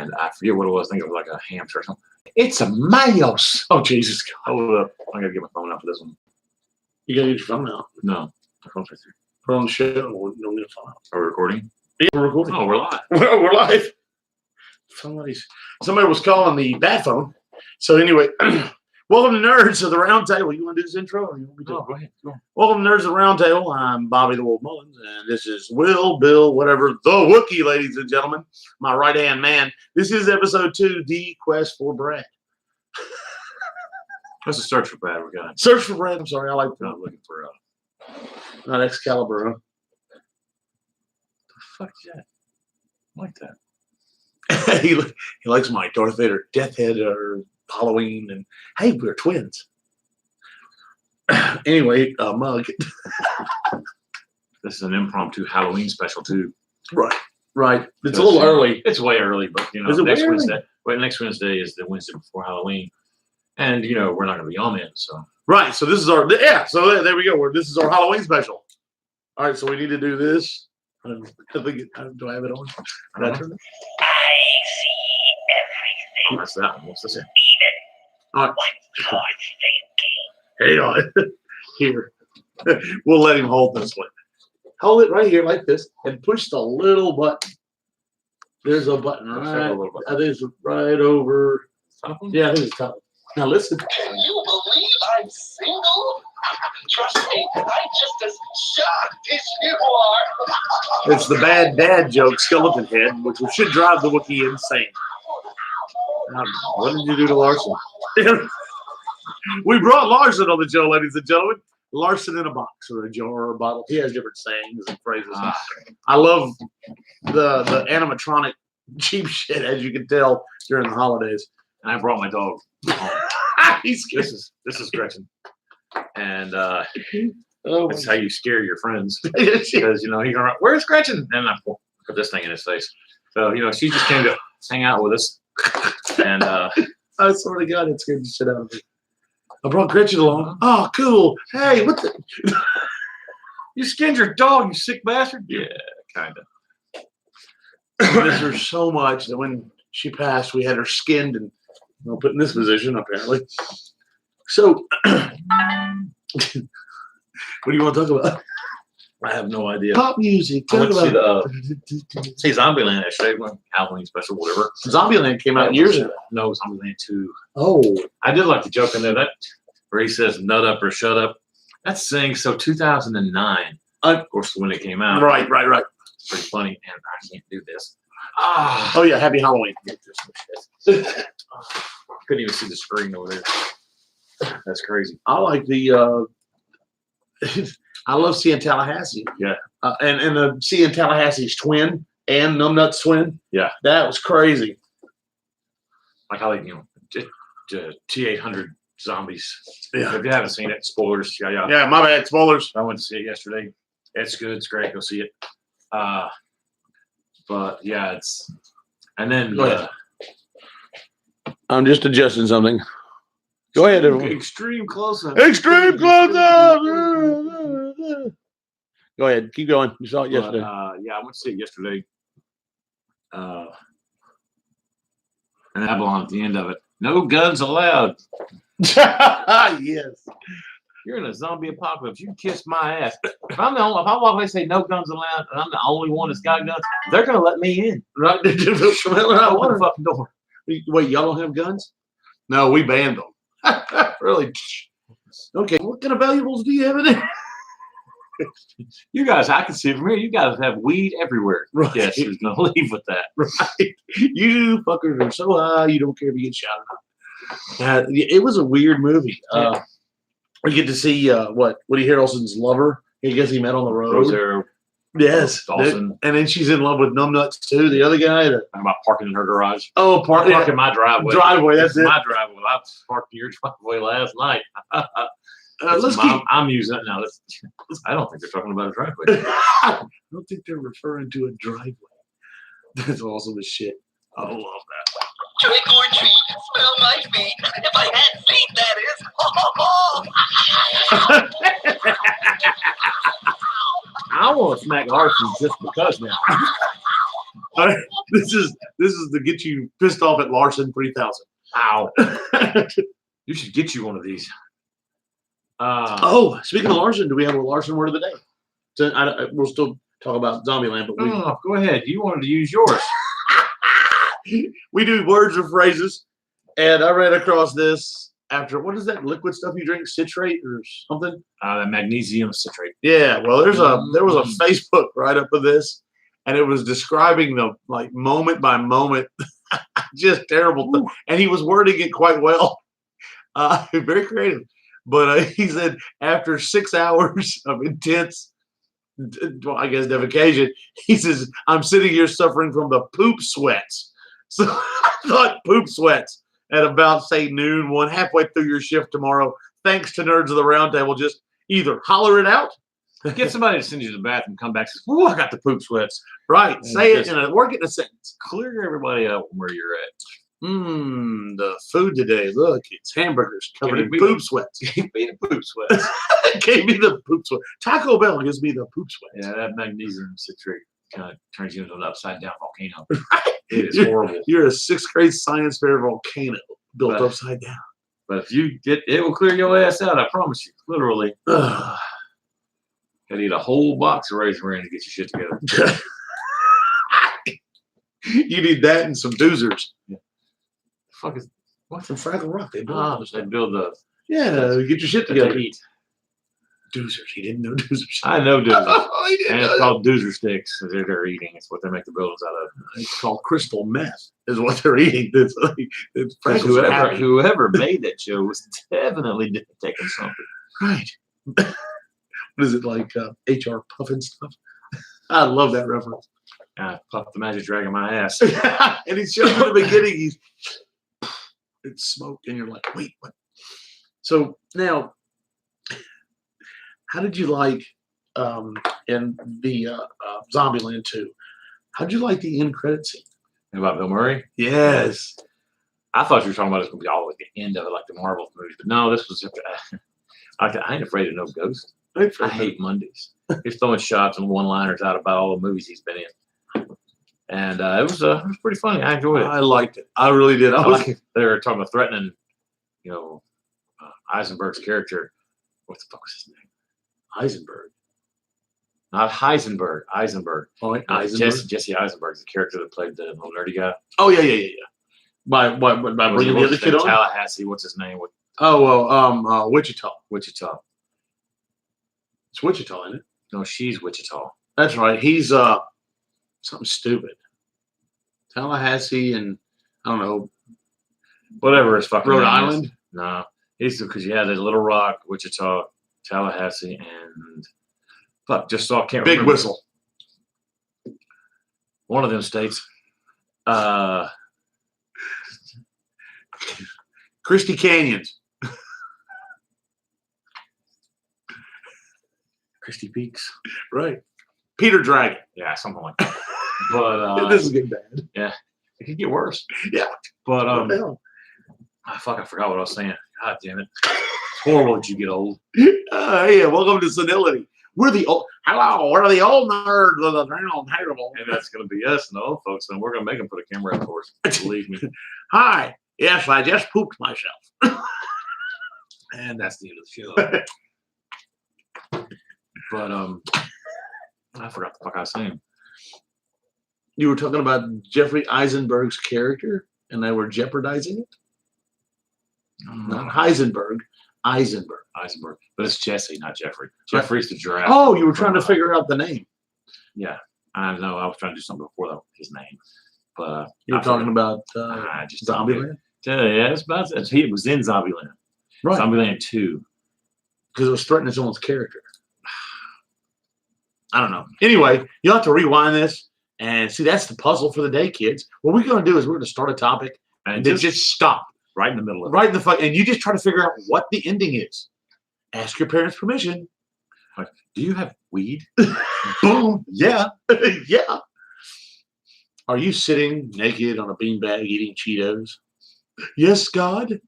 and I forget what it was. I think it was like a hamster or something. It's a mouse. Oh, Jesus. Hold up. I got to get my phone out for this one. You got to get your phone out. No. My phone's right there. Put on the show. We don't need a phone out. Are we recording? Yeah, we're recording. Oh, we're live. We're live. Somebody was calling the bad phone. So anyway, welcome to Nerds of the Round Table. You want to do this intro? Or you want me to? Oh, go ahead. Go on. Welcome to Nerds of the Round Table. I'm Bobby the Wolf Mullins, and this is Will, Bill, whatever, the Wookiee, ladies and gentlemen. My right-hand man. This is episode 2, The Quest for Brad. Let's just search for Brad. We got. Search for Brad. I'm sorry. I like Not looking for not Excalibur, huh? the fuck is that? I like that. he likes my Darth Vader Death Head or Halloween, and hey, we're twins. Anyway, mug. This is an impromptu Halloween special too. Right. It's a little early. It's way early, but Is it way next early? Wednesday. Wait, next Wednesday is the Wednesday before Halloween, and we're not going to be on then. So Right. So this is our So there we go. This is our Halloween special. All right. So we need to do this. I think do I have it on? I don't know. Turn it? Oh, that's that one. What's this? All right. Hang on. Here. We'll let him hold this one. Hold it right here like this and push the little button. There's a button right. I think it's right over. Top one? Yeah, I think it's top. Now listen. Can you believe I'm single? Trust me, I'm just as shocked as you are. It's the bad dad joke, skeleton head, which should drive the Wookiee insane. What did you do to Larson? We brought Larson on the show, ladies and gentlemen. Larson in a box or a jar or a bottle. He has different sayings and phrases. I love the animatronic cheap shit, as you can tell, during the holidays. And I brought my dog home. He's This is Gretchen, and oh, that's how you scare your friends my- because he can run, where's Gretchen? And I put this thing in his face. So she just came to hang out with us, and I swear to God, it scared the shit out of me. I brought Gretchen along. Oh, cool. Hey, what the? you skinned your dog, you sick bastard. Yeah, kind of. I miss her so much that when she passed, we had her skinned and put in this position, apparently. So, what do you want to talk about? I have no idea. Pop music. I Talk went to about see Zombieland yesterday, Halloween special, whatever. Zombieland came out years ago. No, Zombieland 2. Oh, I did like the joke in there that where he says "nut up" or "shut up." That's saying so 2009. Of course, when it came out, right. It's pretty funny, and I can't do this. Oh yeah, Happy Halloween. Couldn't even see the screen over there. That's crazy. I like the. I love seeing Tallahassee. Yeah. And seeing Tallahassee's twin and Numbnuts twin. Yeah. That was crazy. Like I like T-800 zombies. Yeah. If you haven't seen it, spoilers. Yeah. Yeah, my bad. Spoilers. I went to see it yesterday. It's good. It's great. Go see it. But yeah, it's and then Go ahead. I'm just adjusting something. Go ahead, everyone. Extreme close-up. Extreme close-up. Go ahead. Keep going. You saw it yesterday. Yeah, I went to see it yesterday. And Avalon at the end of it. No guns allowed. Yes. You're in a zombie apocalypse. You kiss my ass. If I walk away and say no guns allowed, and I'm the only one that's got guns, they're gonna let me in. Right. Open the fucking door. Wait, y'all don't have guns? No, we banned them. Really? Okay. What kind of valuables do you have in there? You guys, I can see it from here. You guys have weed everywhere. Right. Yes, who's gonna leave with that? Right. You fuckers are so high, you don't care if you get shot or not. It was a weird movie. We get to see Woody Harrelson's lover. I guess he met on the road. Rosario Yes. Dawson. And then she's in love with Numbnuts too, the other guy. Talking about parking in her garage. Oh, Parking my driveway. Driveway, that's it. My driveway. I parked in your driveway last night. Let's keep. I'm using it now. I don't think they're talking about a driveway. I don't think they're referring to a driveway. That's awesome as shit. I love that. Trick or treat, smell my feet. If I had feet, that is. I want to smack Larson just because now. All right, this is to get you pissed off at Larson 3000. Ow. You should get you one of these. Oh, speaking of Larson, do we have a Larson word of the day? So we'll still talk about Zombieland, but Go ahead. You wanted to use yours. we do words or phrases, and I ran across this after what is that liquid stuff you drink, citrate or something? The magnesium citrate. Yeah, well, there was a Facebook write up of this, and it was describing the like moment by moment, just terrible. And he was wording it quite well, very creative. But he said after 6 hours of intense, well, I guess defecation, he says I'm sitting here suffering from the poop sweats. So I thought poop sweats at about say noon, halfway through your shift tomorrow. Thanks to Nerds of the Roundtable, just either holler it out. Get somebody to send you to the bathroom, come back, and says, "Ooh, I got the poop sweats." Right. And Say it just work it in a sentence. clear everybody up where you're at. The food today. Look, it's hamburgers covered in poop sweats. Give me the poop sweats. Gave me the poop sweat. Taco Bell gives me the poop sweats. Yeah, that magnesium citrate kind of turns you into an upside down volcano. It is horrible. You're a 6th grade science fair volcano built upside down. But if you get, it will clear your ass out. I promise you. Literally. Ugh. Gotta eat a whole box of Raisin Bran to get your shit together. You need that and some doozers. Yeah. The fuck is What? From Fraggle Rock. They build they build the get your shit that together. they eat. Doozers. He didn't know doozers. I know doozers. Oh, he didn't And know it's that. called doozer sticks that they're eating. It's what they make the buildings out of. It's called crystal meth. Is what they're eating. It's Because Fraggles are happy. whoever made that show was definitely taking something. Right. What is it like? HR Puffin stuff. I love that reference. I puffed the magic dragon my ass. And he shows in the beginning, it's smoke, and you're like, wait, what? So now, how did you like in the Zombieland 2? How did you like the end credit scene? About Bill Murray? Yes. I thought you were talking about it's going to be all at the end of it, like the Marvel movies. But no, this was. I ain't afraid of no ghost. I hate Mondays. He's throwing shots and one-liners out about all the movies he's been in, and it was pretty funny. I enjoyed it. I liked it. I really did. They were talking about threatening, Eisenberg's character. What the fuck was his name? Eisenberg. Not Heisenberg. Eisenberg. Oh, Eisenberg. Jesse Eisenberg's the character that played the little nerdy guy. Oh yeah. By bringing the other kid on. Tallahassee. What's his name? Wichita. Wichita. It's Wichita, isn't it? No, she's Wichita. That's right. He's something stupid. Tallahassee and I don't know. Whatever his fucking Rhode name is. Island. No, he's because you had Little Rock, Wichita, Tallahassee, and just so I can't Big remember. Whistle. One of them states. Christie Canyons. Christie Peaks. Right. Peter Dragon. Yeah, something like that. But this is getting bad. it could get worse. Yeah. But What the hell? I forgot what I was saying. God damn it. It's horrible that you get old. Yeah, welcome to Senility. We're the old. Hello, we're the old nerds of the round table. And that's going to be us and the old folks. And we're going to make them put a camera up for us. Believe me. Hi. Yes, I just pooped myself. And that's the end of the show. But I forgot the fuck I was saying. You were talking about Jeffrey Eisenberg's character, and they were jeopardizing it. Not Heisenberg, Eisenberg. Eisenberg. But it's Jesse, not Jeffrey. Jeffrey's the giraffe. Oh, you were trying to figure out the name. Yeah. I know. I was trying to do something before his name. But You were talking about just Zombieland? Yeah, it was in Zombieland. Right. Zombieland 2. Because it was threatening someone's character. I don't know. Anyway, you'll have to rewind this and see that's the puzzle for the day, kids. What we're going to do is we're going to start a topic and then just stop Right in the middle of it. right in the fuck, and you just try to figure out what the ending is. Ask your parents' permission. Do you have weed? Boom. Yeah. Yeah. Are you sitting naked on a beanbag eating Cheetos? Yes, God.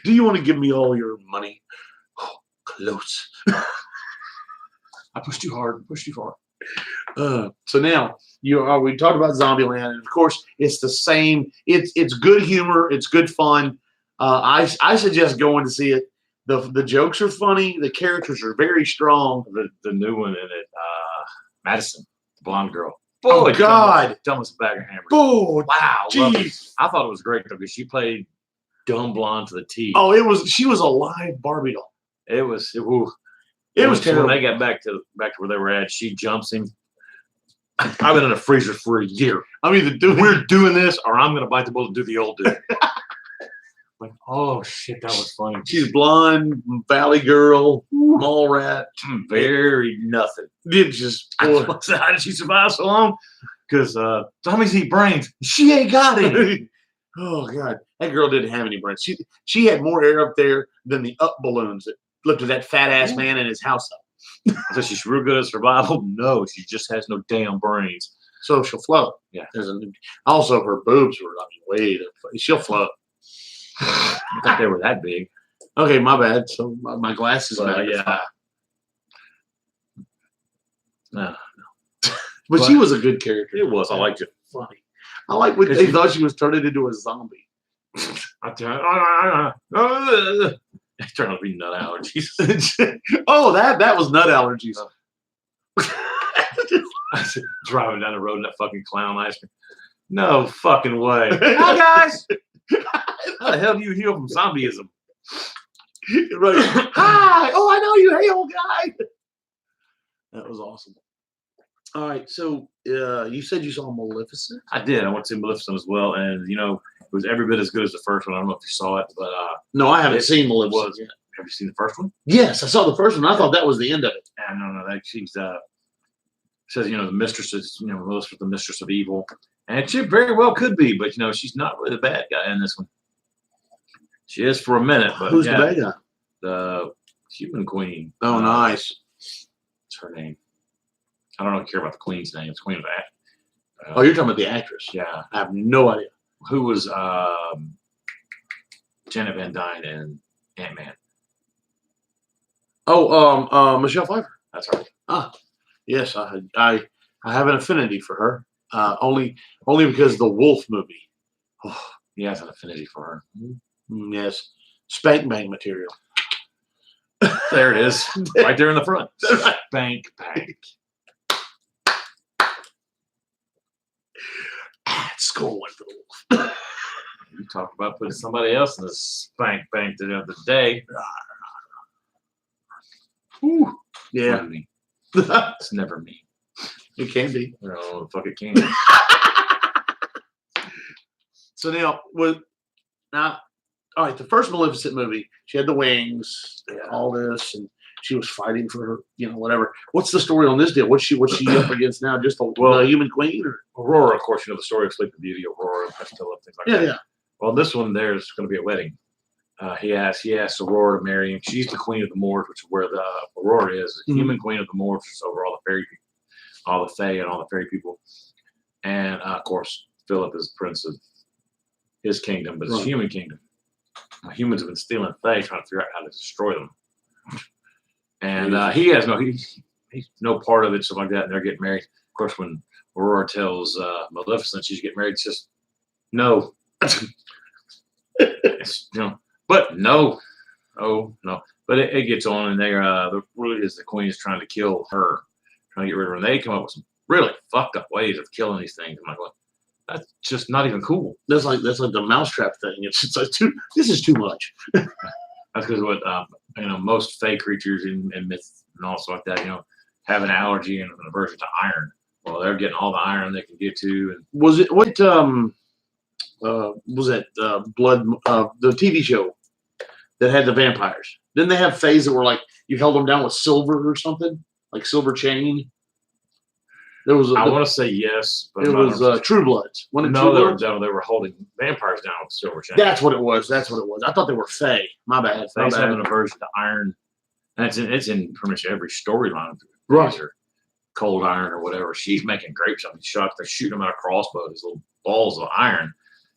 Do you want to give me all your money? Oh, close. I pushed too hard. Pushed too far. So now we talked about Zombieland, and of course it's the same. It's good humor. It's good fun. I suggest going to see it. The jokes are funny. The characters are very strong. The new one in it, Madison, the blonde girl. Oh, Boy, God. dumbest bag of hammers. Oh, Wow, loved it. jeez. I thought it was great though because she played dumb blonde to the T. Oh, she was a live Barbie doll. It was terrible. When they got back to where they were at, she jumps him. I've been in a freezer for a year. I'm either doing We're doing this, or I'm gonna bite the bullet and do the old dude. Like, oh shit, that was funny. She's blonde, valley girl, mall rat. Very nothing. It just boy. How did she survive so long? Because zombies eat brains. She ain't got it. Oh God, that girl didn't have any brains. She had more air up there than the up balloons that lifted that fat ass man in his house up. So she's real good at survival. No, she just has no damn brains. So she'll float. Yeah. Also, her boobs were way she'll float. I thought they were that big. Okay, my bad. So my glasses. But, yeah. No, But she was a good character. it was. I liked it. Funny. I like when they thought she was turning into a zombie. It turned out to be nut allergies. Oh, that was nut allergies. I said, driving down the road in that fucking clown ice cream. No fucking way. Hi guys. How the hell do you heal from zombieism? Right. Hi. Oh, I know you. Hey, old guy. That was awesome. All right. So you said you saw Maleficent? I did. I went to see Maleficent as well, and it was every bit as good as the first one. I don't know if you saw it, but No, I haven't It seen Maleficent was. yet. have you seen the first one? Yes, I saw the first one. I thought that was the end of it. No. That she's says the mistress is Melissa's the mistress of evil, and she very well could be, but she's not really the bad guy in this one. She is for a minute, but Who's the bad guy? The human queen. Oh, nice. What's her name? I don't care about the queen's name. It's Queen of Act. Oh, you're talking about the actress. Yeah. I have no idea. Who was Janet Van Dyne in Ant-Man? Oh, Michelle Pfeiffer. That's right. Yes, I have an affinity for her. Only because the Wolf movie. Oh, He has an affinity for her. yes, spank bang material. There it is, right there in the front. Spank bank. It's going for the Wolf. You talk about putting somebody else in the spank bank the other day. Whew. Yeah, Funny me. It's never me. it can be. No, fuck it can. So now, all right, the first Maleficent movie, she had the wings, all this, and she was fighting for her, whatever. What's the story on this deal? What's she up against now? Just the human queen, or Aurora, of course, the story of Sleeping Beauty, Aurora, Priscilla, things like that. yeah. Well, this one, there's going to be a wedding. He asks Aurora to marry him. She's the queen of the Moors, which is where the Aurora is. The human queen of the Moors, which is over all the fairy people, all the fae and all the fairy people. And, of course, Philip is prince of his kingdom, but it's human kingdom. Humans have been stealing fae, trying to figure out how to destroy them. And he has he's no part of it, something like that, and they're getting married. Of course, when Aurora tells Maleficent she's getting married, it's just, no. But no. Oh, no. But it gets on, and really is the queen is trying to kill her, trying to get rid of her. And they come up with some really fucked up ways of killing these things. I'm like, well, that's just not even cool. That's like the mousetrap thing. It's like this is too much. That's because what most fake creatures in myths and all stuff like that, have an allergy and an aversion to iron. Well, they're getting all the iron they can get to. And Was it what was that Blood the TV show that had the vampires? Didn't they have fays that were like you held them down with silver or something, like silver chain? There was. I want to say yes, but it was True Bloods. They were holding vampires down with silver chain. That's what it was. I thought they were fae. My bad. They have an aversion to iron. And it's in pretty much every storyline. Right. Or cold iron or whatever. She's making grapes on these shots. They're shooting them out of crossbow, these little balls of iron.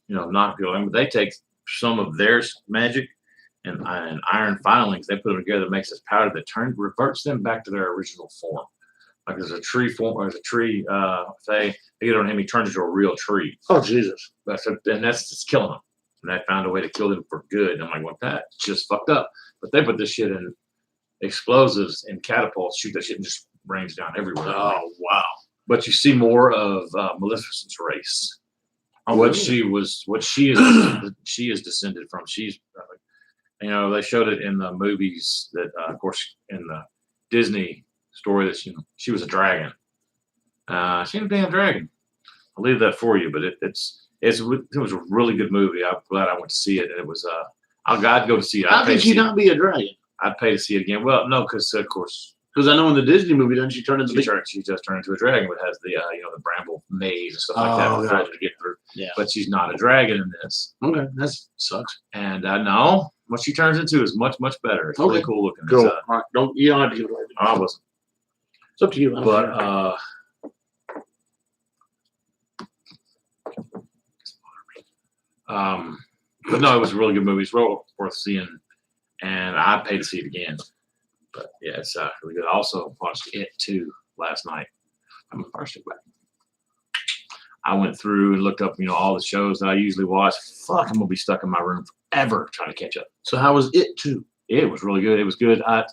Not people. But they take some of their magic and iron filings. They put them together, makes this powder that reverts them back to their original form. Like there's a tree form, or there's a tree they get on him, he turns into a real tree. Oh Jesus! And that's just killing him. And they found a way to kill him for good. And I'm like, well, that's just fucked up. But they put this shit in explosives and catapults, shoot that shit and just rains down everywhere. Oh wow! But you see more of Maleficent's race. Oh, What really? she is descended from. She's, they showed it in the movies that, of course, in the Disney story that she was a dragon. She ain't a damn dragon. I'll leave that for you, but it was a really good movie. I'm glad I went to see it, and it was I'd go to see it. How could she not be a dragon? I'd pay to see it again. Well, no, because of course. Because I know in the Disney movie, doesn't she turn into She just turned into a dragon, but has the the bramble maze and stuff like that for her to get through. Yeah. But she's not a dragon in this. Okay, that sucks. And no, what she turns into is much, much better. It's really cool looking. Cool. All right. You don't have to give it away. I wasn't. It's up to you. But but no, it was a really good movie. It's well worth seeing, and I'd pay to see it again. But yeah, it's really good. I also watched It 2 last night. I'm a first back. I went through and looked up, all the shows that I usually watch. Fuck, I'm gonna be stuck in my room forever trying to catch up. So how was It 2? It was really good. It was good. I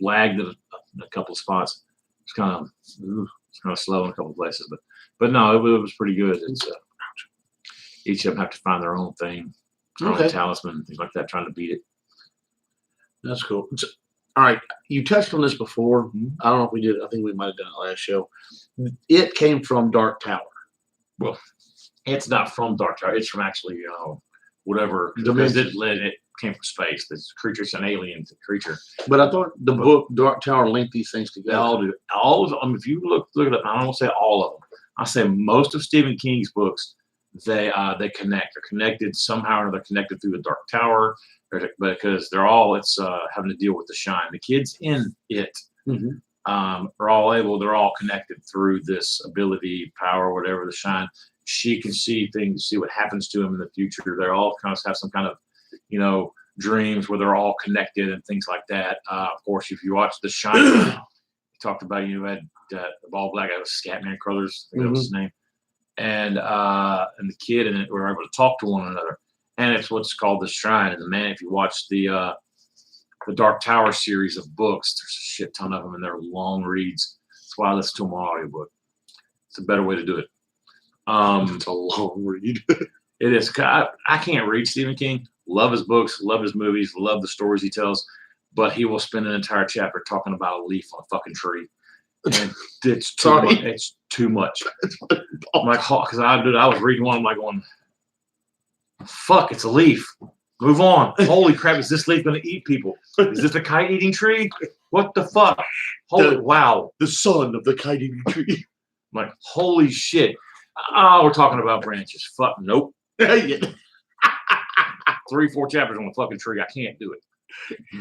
lagged in a couple of spots. It's kind of slow in a couple of places, but no, it was pretty good. It's each of them have to find their own thing, their own talisman, things like that, trying to beat it. That's cool. All right, you touched on this before. I don't know if we did. I think we might have done it last show. It came from Dark Tower. Well, it's not from Dark Tower. It's from actually, whatever. Because it came from space. This creature's an alien creature. But I thought the book Dark Tower linked these things together. They all do. All of them. If you look it up, I don't say all of them. I say most of Stephen King's books, they connect. They're connected somehow, or they're connected through the Dark Tower. Because they're all having to deal with the shine. The kids in it are all they're all connected through this ability, power, whatever, the shine. She can see things, see what happens to them in the future. They're all kind of have some kind of, dreams where they're all connected and things like that. Of course, if you watch The Shining, you talked about, had the bald black guy, Scatman Crothers, I think that was his name. And the kid in it were able to talk to one another. And it's what's called the Shrine. And the man, if you watch the Dark Tower series of books, there's a shit ton of them, and they're long reads. That's why I listen to them on audiobook. It's a better way to do it. It's a long read. It is. I can't read Stephen King. Love his books, love his movies, love the stories he tells, but he will spend an entire chapter talking about a leaf on a fucking tree. And it's too much. It's too much. I'm like, because I was reading one, I'm like going, fuck, it's a leaf. Move on. Holy crap, is this leaf going to eat people? Is this a kite-eating tree? What the fuck? Wow. The son of the kite-eating tree. I'm like, holy shit. Oh, we're talking about branches. Fuck, nope. 3-4 chapters on a fucking tree. I can't do it.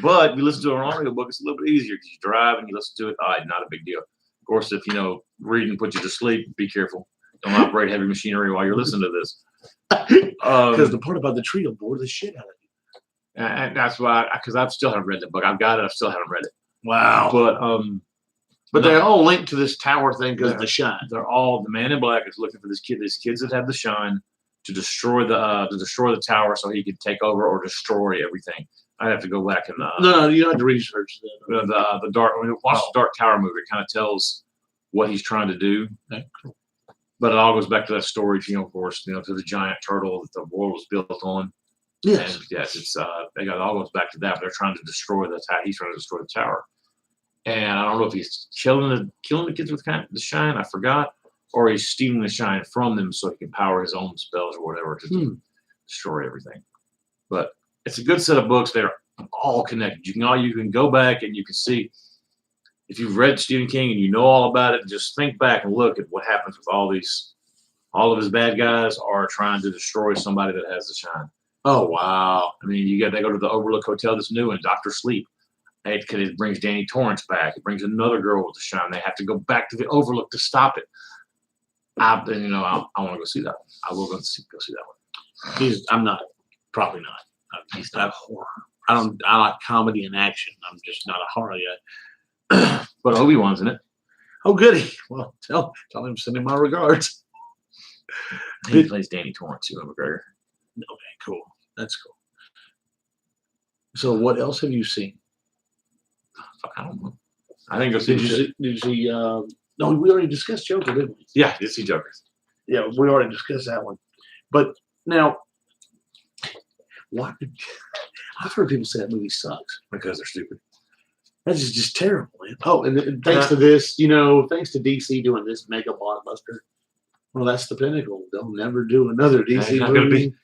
But you listen to an audiobook, it's a little bit easier because you drive and you listen to it. All right, not a big deal. Of course, if reading puts you to sleep, be careful. Don't operate heavy machinery while you're listening to this. Because the part about the tree will bore the shit out of you. And that's why, because I still haven't read the book. I've got it. I still haven't read it. Wow. But they're all linked to this tower thing because of the shine. They're all, the man in black is looking for these kids that have the shine to destroy the tower so he can take over or destroy everything. I have to go back and no, you have to research that. The dark. When you watch the Dark Tower movie, it kind of tells what he's trying to do. Okay, cool. But it all goes back to that story, of course, to the giant turtle that the world was built on. Yes. And yes, it's it all goes back to that. They're trying to destroy the tower. He's trying to destroy the tower. And I don't know if he's killing the kids with the shine. I forgot, or he's stealing the shine from them so he can power his own spells or whatever to destroy everything. But it's a good set of books. They're all connected. You can go back and you can see if you've read Stephen King and you know all about it. Just think back and look at what happens with all of his bad guys are trying to destroy somebody that has the shine. Oh wow! I mean, they go to the Overlook Hotel, this new one, Dr. Sleep. It brings Danny Torrance back. It brings another girl with the shine. They have to go back to the Overlook to stop it. I want to go see that one. I will go see that one. I'm not. Probably not. He's not horror. I like comedy and action. I'm just not a horror yet. But Obi-Wan's in it. Oh, goody. Well, tell him send him my regards. He plays Danny Torrance, Ewan McGregor. Okay, cool. That's cool. So, what else have you seen? Fuck, I don't know. I think you'll see. Did you see? No, we already discussed Joker, didn't we? Yeah, you see Jokers. Yeah, we already discussed that one. But now, why? I've heard people say that movie sucks. Because they're stupid. That is just terrible, man. Oh, and thanks to this, thanks to DC doing this mega blockbuster. Well, that's the pinnacle. They'll never do another DC It's not gonna movie. be.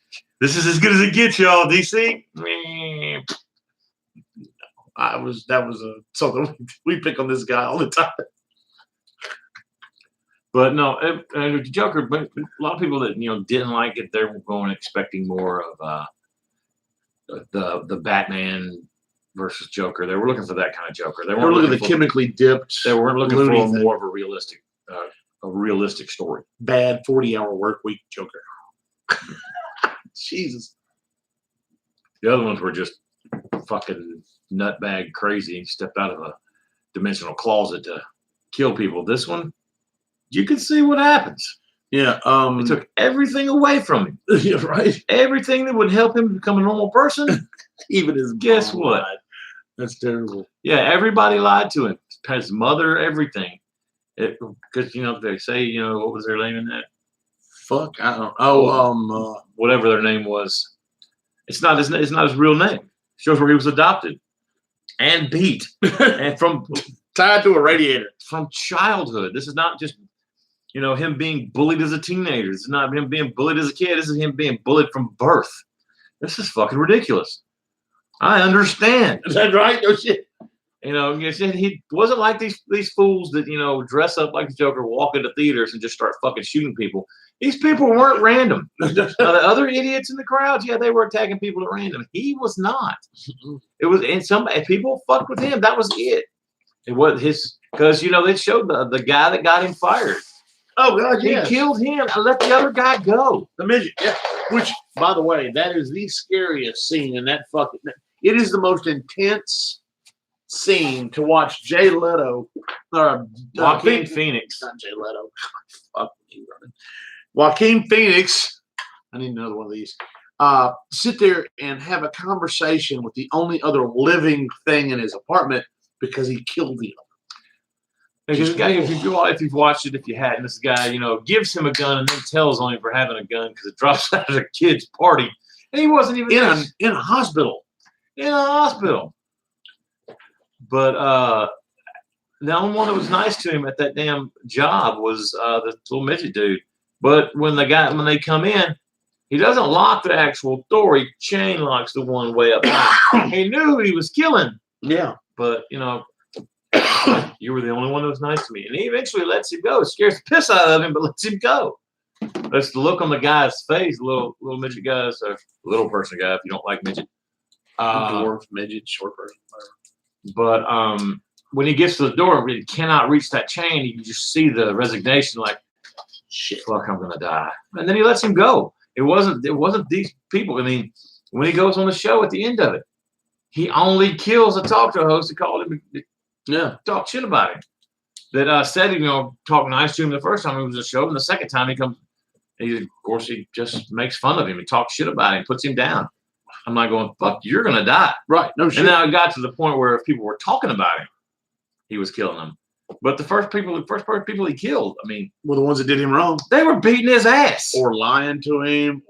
This is as good as it gets, y'all. DC. Meh. That was something we pick on this guy all the time. But no, and the Joker. But a lot of people that didn't like it, they were going expecting more of the Batman versus Joker. They were looking for that kind of Joker. They We're weren't looking at looking the for. chemically dipped, They weren't looking loony for thing. more of a realistic story. bad 40-hour work week Joker. Jesus. The other ones were just fucking nutbag crazy. Stepped out of a dimensional closet to kill people. This one, you can see what happens. Yeah. It took everything away from him. Yeah, right. Everything that would help him become a normal person. Even his Guess mom what? lied. That's terrible. Yeah, everybody lied to him. His mother, everything. Because they say, what was their name in that? Fuck. I don't. Oh. Whatever their name was. It's not his real name. Shows where he was adopted and beat and from Tied to a radiator. childhood. This is not just him being bullied as a teenager. This is not him being bullied as a kid. This is him being bullied from birth. This is fucking ridiculous. I understand. Is that right? No shit. He wasn't like these fools that dress up like the Joker, walk into theaters and just start fucking shooting people. These people weren't random. Now, the other idiots in the crowds, yeah, they were attacking people at random. He was not. It was, and people fucked with him. That was it. It was because they showed the guy that got him fired. Oh God, yeah. He killed him and let the other guy go. The midget. Yeah. Which, by the way, that is the scariest scene in that fucking. It is the most intense scene to watch Jay Leto or Joaquin Phoenix. Not Jay Leto. Fuck me, running. Joaquin Phoenix. I need another one of these. Sit there and have a conversation with the only other living thing in his apartment because he killed him. Because the guy, if you've watched it, if you hadn't, this guy, gives him a gun and then tells on him for having a gun because it drops out of a kid's party, and he wasn't even In a hospital. in a hospital. But the only one that was nice to him at that damn job was the little midget dude. But when they come in, he doesn't lock the actual door. He chain locks the one way up. He knew who he was killing, Yeah. but you were the only one that was nice to me. And he eventually lets him go. It scares the piss out of him, but lets him go. That's the look on the guy's face, little midget guys, or little person guy if you don't like midget. Dwarf, midget, short person. But when he gets to the door and he cannot reach that chain, you can just see the resignation, like, shit, fuck, I'm gonna die. And then he lets him go. It wasn't these people. I mean, when he goes on the show at the end of it, he only kills a talk show host that called him talk shit about him. That said, talk nice to him the first time he was on the show, and the second time he comes, of course he just makes fun of him. He talks shit about him, puts him down. I'm not going, fuck, you're gonna die. Right. No shit. And now it got to the point where if people were talking about him, he was killing them. But the first people he killed, I mean, were the ones that did him wrong. they were beating his ass. Or lying to him.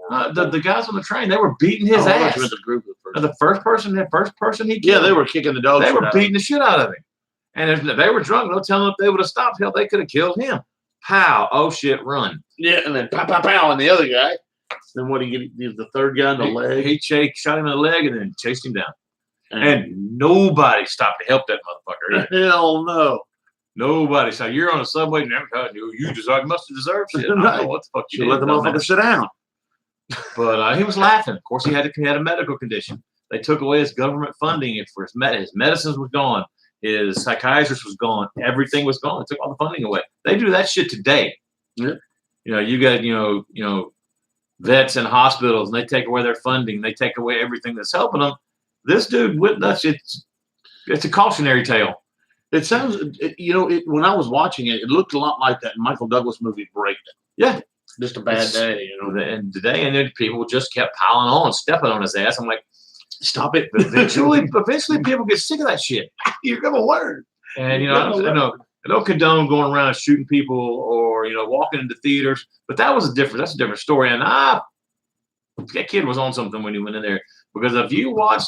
The guys on the train, they were beating his ass. The group of The first person he killed. Yeah, they were kicking the dog. They shit were out of beating the shit out of him. And if they were drunk, no telling if they would have stopped, hell, they could have killed him. Pow. Oh, shit, run. him. Yeah, and then pow, pow, pow, and the other guy. Then what he get? The third guy in the leg. He shot him in the leg and then chased him down. And nobody stopped to help that motherfucker. Hell no. Nobody said, you're on a subway and you must have deserved shit. I don't know what the fuck you Should did. let the motherfucker sit down. But he was laughing. Of course, he had a medical condition. They took away his government funding for his medicines was gone. His psychiatrist was gone. Everything was gone. They took all the funding away. They do that shit today. Yeah. You got vets in hospitals, and they take away their funding. They take away everything that's helping them. This dude, it's a cautionary tale. It sounds, when I was watching it, it looked a lot like that Michael Douglas movie Breakdown. Yeah. Just a bad day, And today, and then people just kept piling on, stepping on his ass. I'm like, stop it. But eventually people get sick of that shit. You're gonna learn. And I don't condone going around shooting people or walking into theaters, but that's a different story. And that kid was on something when he went in there, because if you watch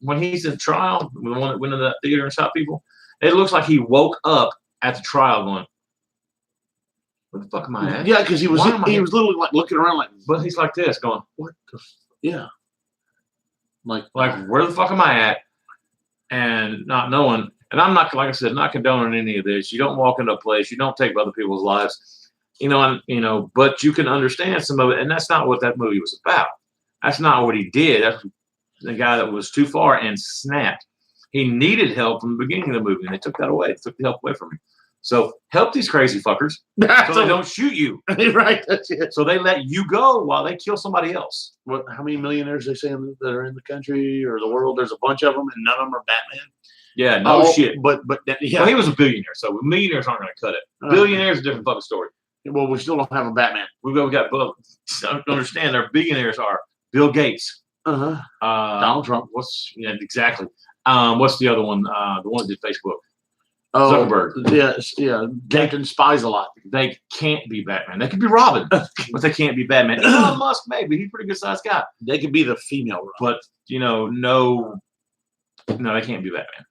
when he's in trial, the one that went into that theater and shot people, it looks like he woke up at the trial going, "Where the fuck am I at?" Yeah, because he was literally like looking around like, but he's like this, going, "What the?" Yeah. Like where the fuck am I at? And not knowing. And I'm not, like I said, not condoning any of this. You don't walk into a place, you don't take other people's lives, but you can understand some of it. And that's not what that movie was about. That's not what he did. That's the guy that was too far and snapped. He needed help from the beginning of the movie, and they took that away. They took the help away from him. So help these crazy fuckers so they don't shoot you. Right. That's it. So they let you go while they kill somebody else. How many millionaires they say that are in the country or the world? There's a bunch of them, and none of them are Batman. Yeah, no shit. But yeah. Well, he was a billionaire, so millionaires aren't going to cut it. Billionaires is a different fucking story. Well, we still don't have a Batman. We got understand their billionaires are Bill Gates, Donald Trump. Exactly. What's the other one? The one that did Facebook. Oh, Zuckerberg. Yeah. Captain spies a lot. They can't be Batman. They could be Robin, but they can't be Batman. Elon Musk, maybe. He's a pretty good sized guy. They could be the female Robin. But no, they can't be Batman.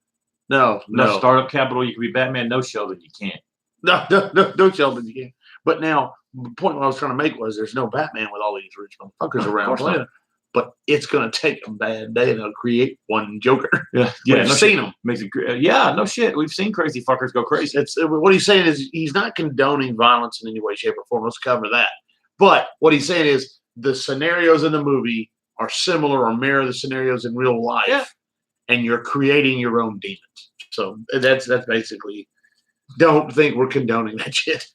No. Startup capital, you can be Batman. No Sheldon, you can't. No, Sheldon, you can't. But now, the point what I was trying to make was there's no Batman with all these rich motherfuckers around. But it's going to take a bad day and they'll create one Joker. Yeah. We've seen them. Makes it, no shit. We've seen crazy fuckers go crazy. What he's saying is he's not condoning violence in any way, shape, or form. Let's cover that. But what he's saying is the scenarios in the movie are similar or mirror the scenarios in real life, and you're creating your own demons. So that's basically. Don't think we're condoning that shit.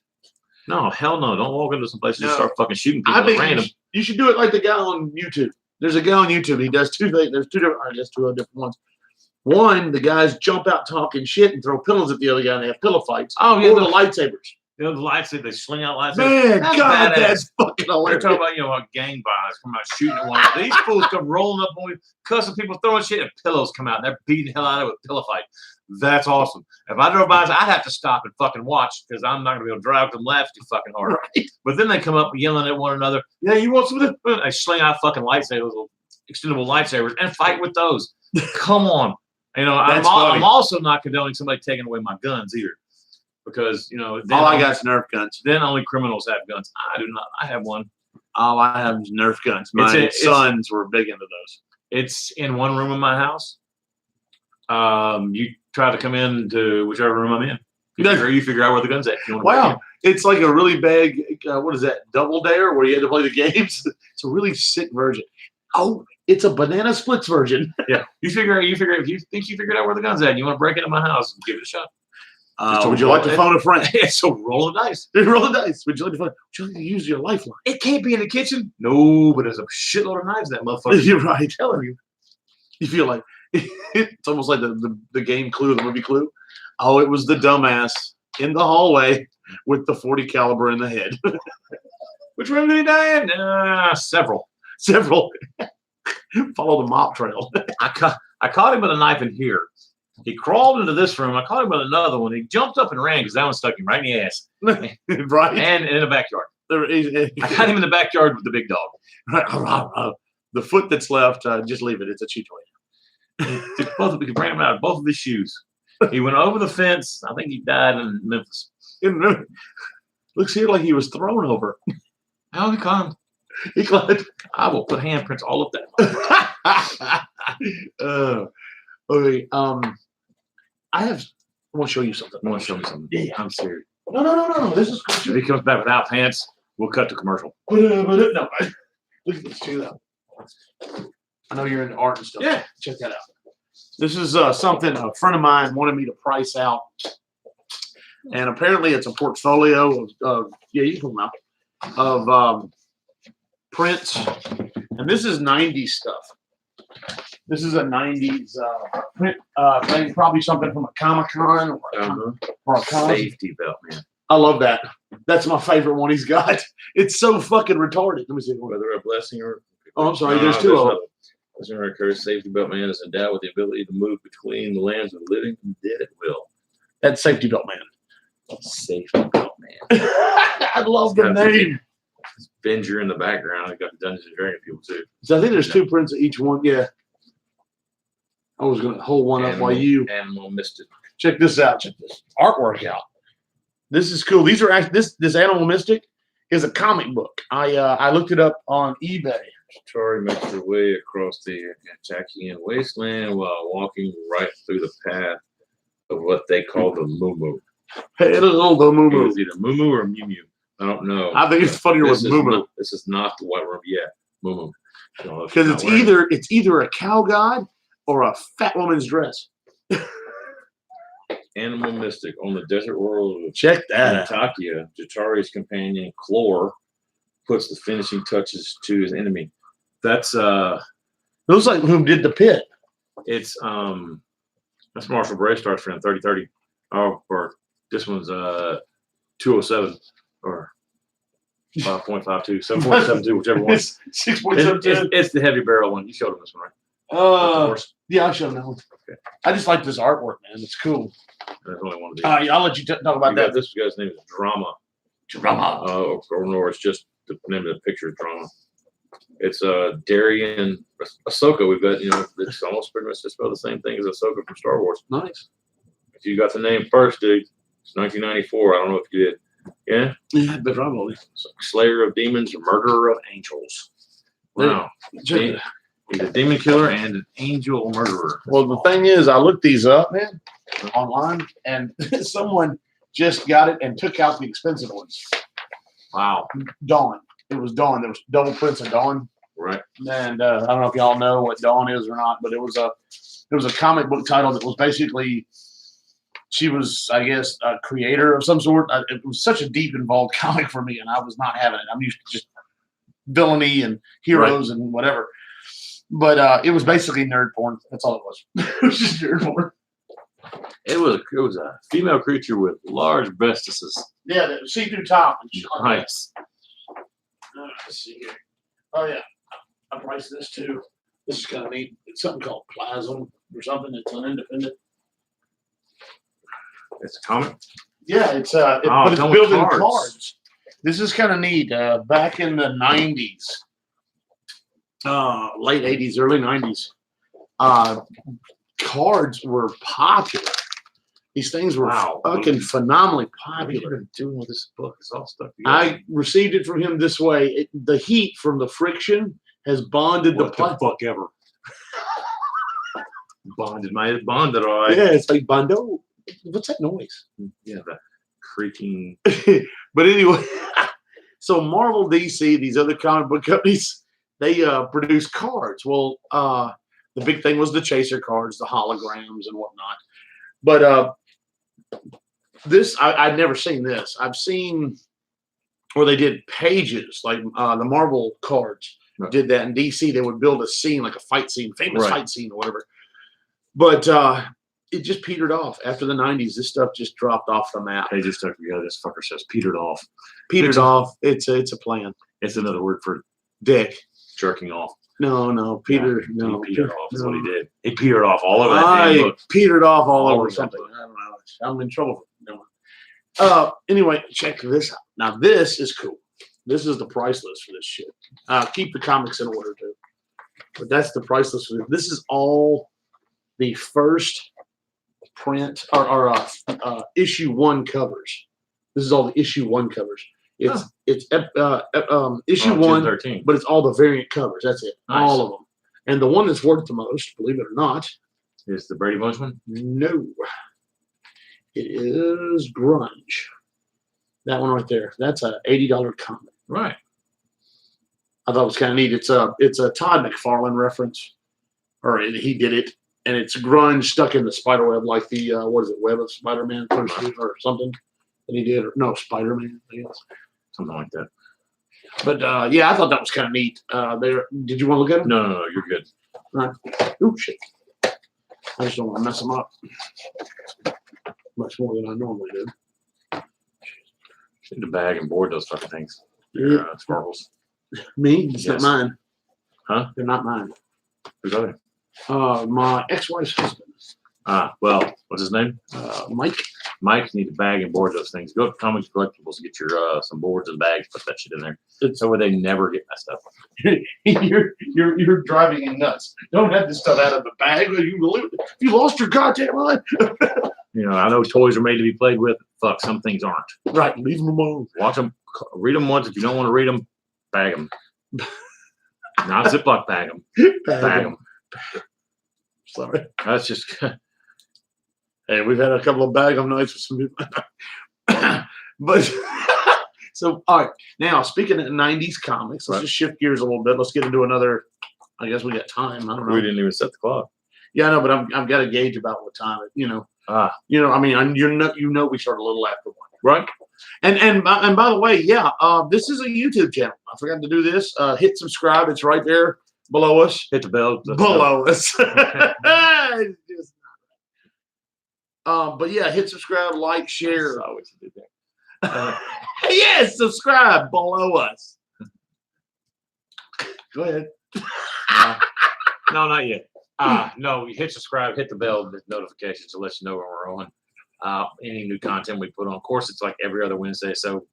No, hell no. Don't walk into some place and just start fucking shooting people at random. You should do it like the guy on YouTube. There's a guy on YouTube. He does two things. There's two different ones. One, the guys jump out talking shit and throw pillows at the other guy and they have pillow fights. Oh, yeah. Or the lightsabers. The lightsabers, they sling out lightsabers. Man, that's fucking hilarious. They're talking about gang violence, come out shooting at one another. These fools come rolling up on me, cussing people, throwing shit, and pillows come out. And they're beating the hell out of it with pillow fight. That's awesome. If I drove by, I'd have to stop and fucking watch because I'm not going to be able to drive them laughs too fucking hard. Right. But then they come up yelling at one another. Yeah, you want some of this? They sling out fucking lightsabers, extendable lightsabers, and fight with those. Come on. I'm also not condoning somebody taking away my guns either. Because, all I got is Nerf guns. Then only criminals have guns. I do not. I have one. All I have is Nerf guns. My sons were big into those. It's in one room in my house. You try to come in to whichever room I'm in. You figure out where the gun's at. Wow. It's like a really big, what is that, Double Dare where you had to play the games? It's a really sick version. Oh, it's a Banana Splits version. Yeah. You figure if you think you figured out where the gun's at and you want to break into my house, give it a shot. Would you like to phone a friend? So roll the dice. Roll the dice. Would you like to use your lifeline? It can't be in the kitchen. No, but there's a shitload of knives in that motherfucker. You're right. Telling you. You feel like it's almost like the game Clue, the movie Clue. Oh, it was the dumbass in the hallway with the 40 caliber in the head. Which room did he die in? Several. Follow the mop trail. I caught him with a knife in here. He crawled into this room. I caught him with another one. He jumped up and ran because that one stuck him right in the ass. Right. And in the backyard. I got him in the backyard with the big dog. Right. The foot that's left, just leave it. It's a cheat toy. We ran him out of both of his shoes. He went over the fence. I think he died in Memphis. Looks here like he was thrown over. How he climbed? He climbed. I will put handprints all up that. Okay. I want to show you something. I want to show you something. Yeah. I'm serious. No. This is cool. If he comes back without pants, we'll cut the commercial. No. Look at this too, though. I know you're into art and stuff. Yeah. Check that out. This is something a friend of mine wanted me to price out. And apparently it's a portfolio of you can come out, of prints. And this is 90s stuff. This is a '90s print thing, probably something from a Comic-Con or a con. Safety belt, man. I love that. That's my favorite one he's got. It's so fucking retarded. Let me see. Whether a blessing or Oh, I'm sorry. There's two of them. Blessing or a curse, safety belt man is endowed with the ability to move between the lands of the living and the dead at will. That's Safety Belt Man. Safety belt man. I love the name. Avenger in the background. I got the Dungeons and Dragons people too. So I think there's two prints of each one. Yeah. I was gonna hold one up while you Animal Mystic. check this out. Check this artwork out. This is cool. These are actually this Animal Mystic is a comic book. I looked it up on eBay. Chitauri makes her way across the Antakian wasteland while walking right through the path of what they call the Mumu. Hey, it is a little Moo It Moo. was either Mumu or Mew Mew. I don't know. I think it's funnier with Moo Moo This is not the white room yet. Mumu. because it's either a cow god or a fat woman's dress. Animal Mystic on the desert world of Check that out. Antakia. Chitauri's companion Chlor puts the finishing touches to his enemy. That's Looks like who did the pit. it's that's Marshall Braystar's friend 3030. Oh, or this one's 207 or 5.52, 7.72, whichever one. It's 6.72. It's the heavy barrel one. You showed him this one, right? Yeah, I'll show them that one. Okay. I just like this artwork, man. It's cool. There's only one of these. I'll let you talk about that. This guy's name is Drama. Or it's just the name of the picture is Drama. It's Darien Ahsoka. We've got, it's almost pretty much just about the same thing as Ahsoka from Star Wars. Nice. If you got the name first, dude, it's 1994. I don't know if you did. Yeah? Yeah, but probably. Slayer of Demons, Murderer of Angels. Wow. Check He's a demon killer and an angel murderer. Well, the thing is, I looked these up, man, online, and someone just got it and took out the expensive ones. Wow. Dawn. It was Dawn. There was double prints of Dawn. Right. And I don't know if y'all know what Dawn is or not, but it was a comic book title that was basically, she was, I guess, a creator of some sort. It was such a deep involved comic for me, and I was not having it. I'm used to just villainy and heroes and whatever. But it was basically nerd porn. That's all it was. It was just nerd porn. It was a female creature with large breastises. Yeah, the see-through top. And shit like that. Nice. Let's see here. Oh yeah, I priced this too. This is kind of neat. It's something called Plasm or something. It's an independent. It's a comic. Yeah, it's Oh, but it's done with built in cards. cards. This is kind of neat. Back in the '90s, late '80s, early '90s, cards were popular. These things were Wow. fucking phenomenally What have you popular. been doing with this book? It's all stuff. I received it from him this way. The heat from the friction has bonded the plastic. fuck ever. It's bonded, all right. Yeah, it's like Bondo. What's that noise? Yeah, the creaking. But anyway, so Marvel, DC, these other comic book companies, they produce cards. Well, the big thing was the chaser cards, the holograms and whatnot. But this, I'd never seen this. I've seen where they did pages, like the Marvel cards Right. did that. In DC, they would build a scene, like a fight scene, famous Right. fight scene or whatever. But it just petered off. After the 90s, this stuff just dropped off the map. They just took together. This fucker says petered off. Petered off. It's a plan. It's another word for Dick. jerking off. No, Peter. Yeah, No, he petered off. That's what he no. did. He petered off all over that damn I book. petered off all All over over that something. book. I don't know. I'm in trouble. Anyway, check this out. Now this is cool. This is the price list for this shit. Keep the comics in order too. But that's the price list for this. This is all the first print or issue 1 covers. This is all the issue 1 covers. It's issue Oh, 1, 13. but it's all the variant covers. That's it. Nice. All of them. And the one that's worth the most, believe it or not, Is the Brady Bunch one? no. It is Grunge. That one right there. That's a $80 comic. Right. I thought it was kind of neat. It's a Todd McFarlane reference, or he did it, and it's Grunge stuck in the spider web, like the what is it, Web of Spider-Man or something that he did, or no, Spider-Man, I guess. Something like that. But yeah, I thought that was kind of neat. There, did you want to look at it? No, you're good. Ooh, shit. I just don't want to mess them up much more than I normally do. Need to bag and board those fucking things. Yeah. Sparkles. Me? It's Yes. not mine. Huh? They're not mine. Who's other? My ex-wife's husband, Well, what's his name? Mike. Mike, you need to bag and board those things. Go to Comics Collectibles, get your some boards and bags, put that shit in there. So where they never get messed up. You're driving me nuts. Don't have this stuff out of the bag. You lost your goddamn mind. You know, I know toys are made to be played with. Fuck, some things aren't. Right, leave them alone. Watch them, read them once. If you don't want to read them, bag them. Not Ziploc bag them. Bag them. Sorry. That's just. Hey, we've had a couple of bag of nights with some people. But so, all right. Now, speaking of 90s comics, let's just shift gears a little bit. Let's get into another. I guess we got time. I don't know. We didn't even set the clock. Yeah, I know, but I've got to gauge about what time it. Ah, I mean, we start a little after one, right? And by the way, yeah, this is a YouTube channel. I forgot to do this. Hit subscribe. It's right there below us. hit the bell. Below us. It's just but yeah, hit subscribe, like, share. Saw what you did there. Yes, subscribe below us. Go ahead. No, not yet. No, you hit subscribe, hit the bell notifications to let you know when we're on. Any new content we put on. Of course, it's like every other Wednesday. So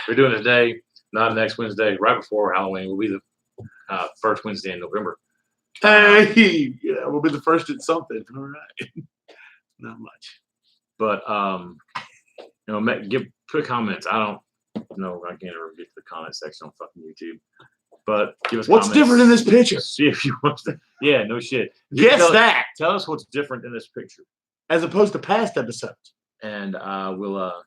we're doing it today, not next Wednesday, right before Halloween. Will be the first Wednesday in November. Hey, yeah, we'll be the first at something. All right. Not much. But put comments. I don't know. I can't ever get to the comment section on fucking YouTube. But give us What's comments. different in this picture? See if you want to. Yeah, no shit. Guess tell, that. Tell us what's different in this picture, As opposed to past episodes. and we'll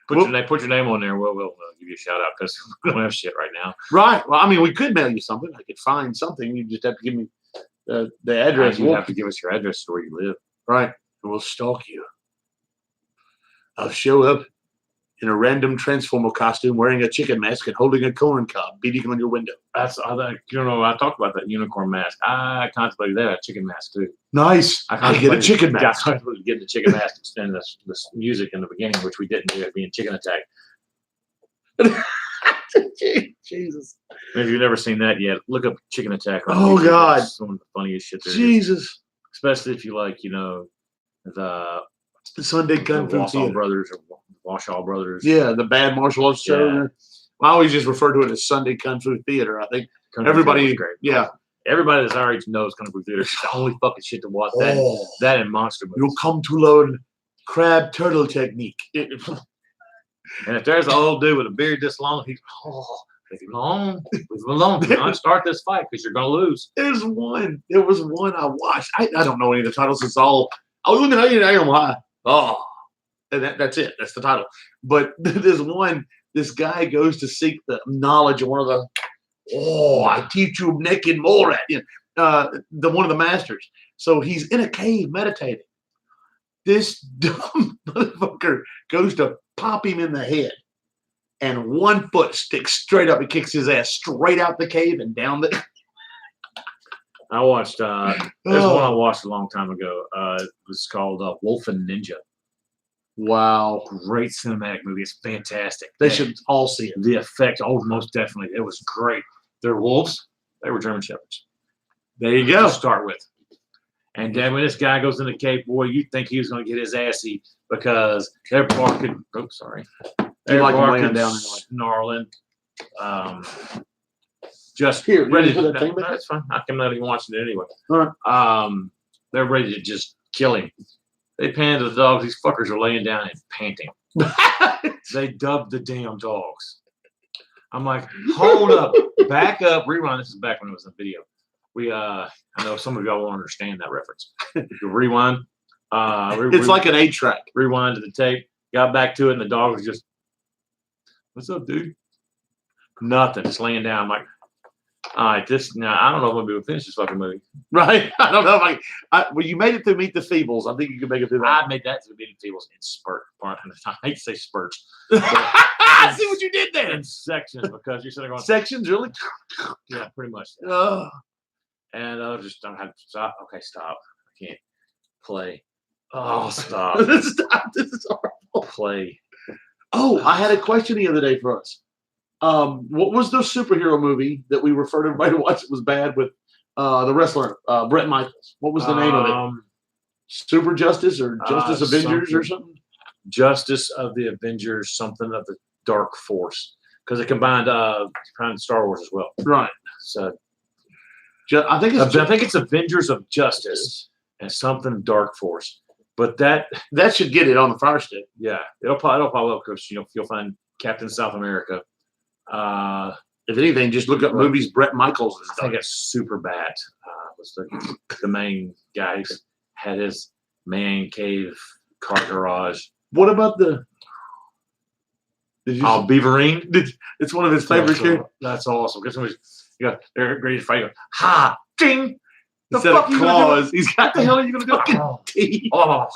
put your name on there. We'll give you a shout out because we don't have shit right now. Right. Well, I mean, we could mail you something. I could find something. You just have to give me the address. You have to give us your address where you live. Right. And we'll stalk you. I'll show up in a random Transformer costume wearing a chicken mask and holding a corn cob beating on your window. I talked about that unicorn mask. I contemplated that, a chicken mask too. Nice. I get a chicken mask. I contemplated getting the chicken mask and this music in the beginning, which we didn't do. It being Chicken Attack. Jesus. And if you've never seen that yet, look up Chicken Attack. On Oh, YouTube. God. It's one of the funniest shit there is. Jesus. Especially if you like, The Sunday Kung Fu Washoe Theater. Brothers or Washoe Brothers. Yeah, the bad martial arts show. Yeah. I always just refer to it as Sunday Kung Fu Theater. I think Kung Fu everybody, Theater was great. yeah. Everybody that's our age knows Kung Fu Theater. It's the only fucking shit to watch. Oh. That and monster movies. You'll come to learn crab turtle technique. And if there's an old dude with a beard this long, he's leave him alone. Leave him alone. Do not start this fight because you're gonna lose. There was one I watched. I don't know any of the titles. It's all and that's it. That's the title. But there's one. This guy goes to seek the knowledge of one of the. I teach you naked more at one of the masters. So he's in a cave meditating. This dumb motherfucker goes to pop him in the head, and one foot sticks straight up and kicks his ass straight out the cave and down the. I watched. There's one I watched a long time ago. It was called Wolf and Ninja. Wow. Great cinematic movie. It's fantastic. They should all see it. The effect. Oh, most definitely. It was great. They're wolves. They were German Shepherds. There you To go. start with. And then when this guy goes in the cave, boy, you think he was going to get his ass eat because they're barking. Oh, sorry. They're like him laying barking, down anyway. snarling. Just Here, ready you to. put that thing back? That's fine. I'm not even watching it anyway. All right. They're ready to just kill him. They pan to the dogs. These fuckers are laying down and panting. They dubbed the damn dogs. I'm like, hold up, back up, rewind. This is back when it was a video. I know some of y'all won't understand that reference. Rewind. It's like an 8-track. Rewind to the tape. Got back to it, and the dog was just, "What's up, dude?" Nothing. Just laying down. I'm like, all right, now I don't know if I'm going to finish this fucking movie. Right? I don't know if well, you made it through Meet the Feebles. I think you can make it through that. I made that to the Meeting Tables in spurt. I hate to say spurts. I see what you did there. In sections because you're sitting going, Sections, really? yeah, pretty much. Oh. And I don't have to stop. Okay, stop. I can't play. Oh, stop. Stop. This is horrible. Play. Oh, I had a question the other day for us. What was the superhero movie that we referred everybody to watch that was bad with the wrestler Brett Michaels? What was the name of it? Super Justice or Justice Avengers or something? Justice of the Avengers, something of the Dark Force, because it combined Star Wars as well. Right. So I think it's Avengers of Justice and something Dark Force. But that should get it on the Fire Stick. yeah, it'll probably because you'll find Captain South America. If anything, just look up movies Brett Michaels has I think done. it's super bad. Was the main guy who had his man cave car garage. What about the? Did you? Beaverine. It's one of his favorite characters. That's awesome. Get somebody. You got they're ready to fight. You go, ha! Ding! The Instead fuck of you gonna do? claws, he's got What the hell are you gonna do? fucking teeth. Oh.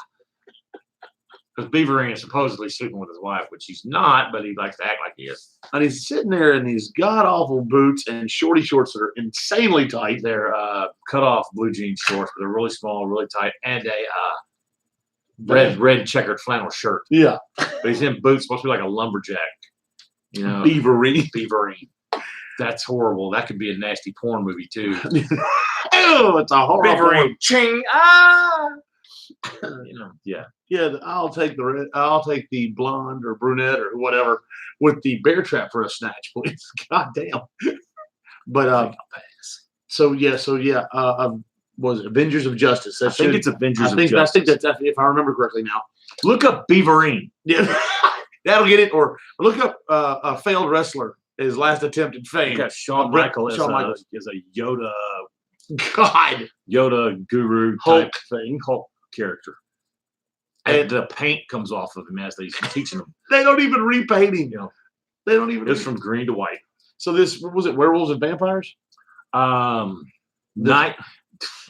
Because Beaverine is supposedly sleeping with his wife, which he's not, but he likes to act like he is. And he's sitting there in these god awful boots and shorty shorts that are insanely tight. They're cut off blue jean shorts, but they're really small, really tight, and a red checkered flannel shirt. Yeah. But he's in boots, supposed to be like a lumberjack. You know, Beaverine. Beaverine. That's horrible. That could be a nasty porn movie too. Oh, it's a horrible. Beaverine. Ching! Ah! You know, yeah. Yeah, I'll take the red. I'll take the blonde or brunette or whatever with the bear trap for a snatch, please. God damn. But so yeah, was it Avengers of Justice? I think it's Avengers of Justice. I think that's if I remember correctly now. Look up Beaverine. Yeah, that'll get it. Or look up a failed wrestler, his last attempt at fame. You got Shawn Brett- Michaels Shawn Michaels. is a Yoda God, guru Hulk type thing. Hulk character. And the paint comes off of him as he's teaching him. They don't even repaint him. You know, They don't even. it's from green to white. So this was it. Werewolves and vampires. Night.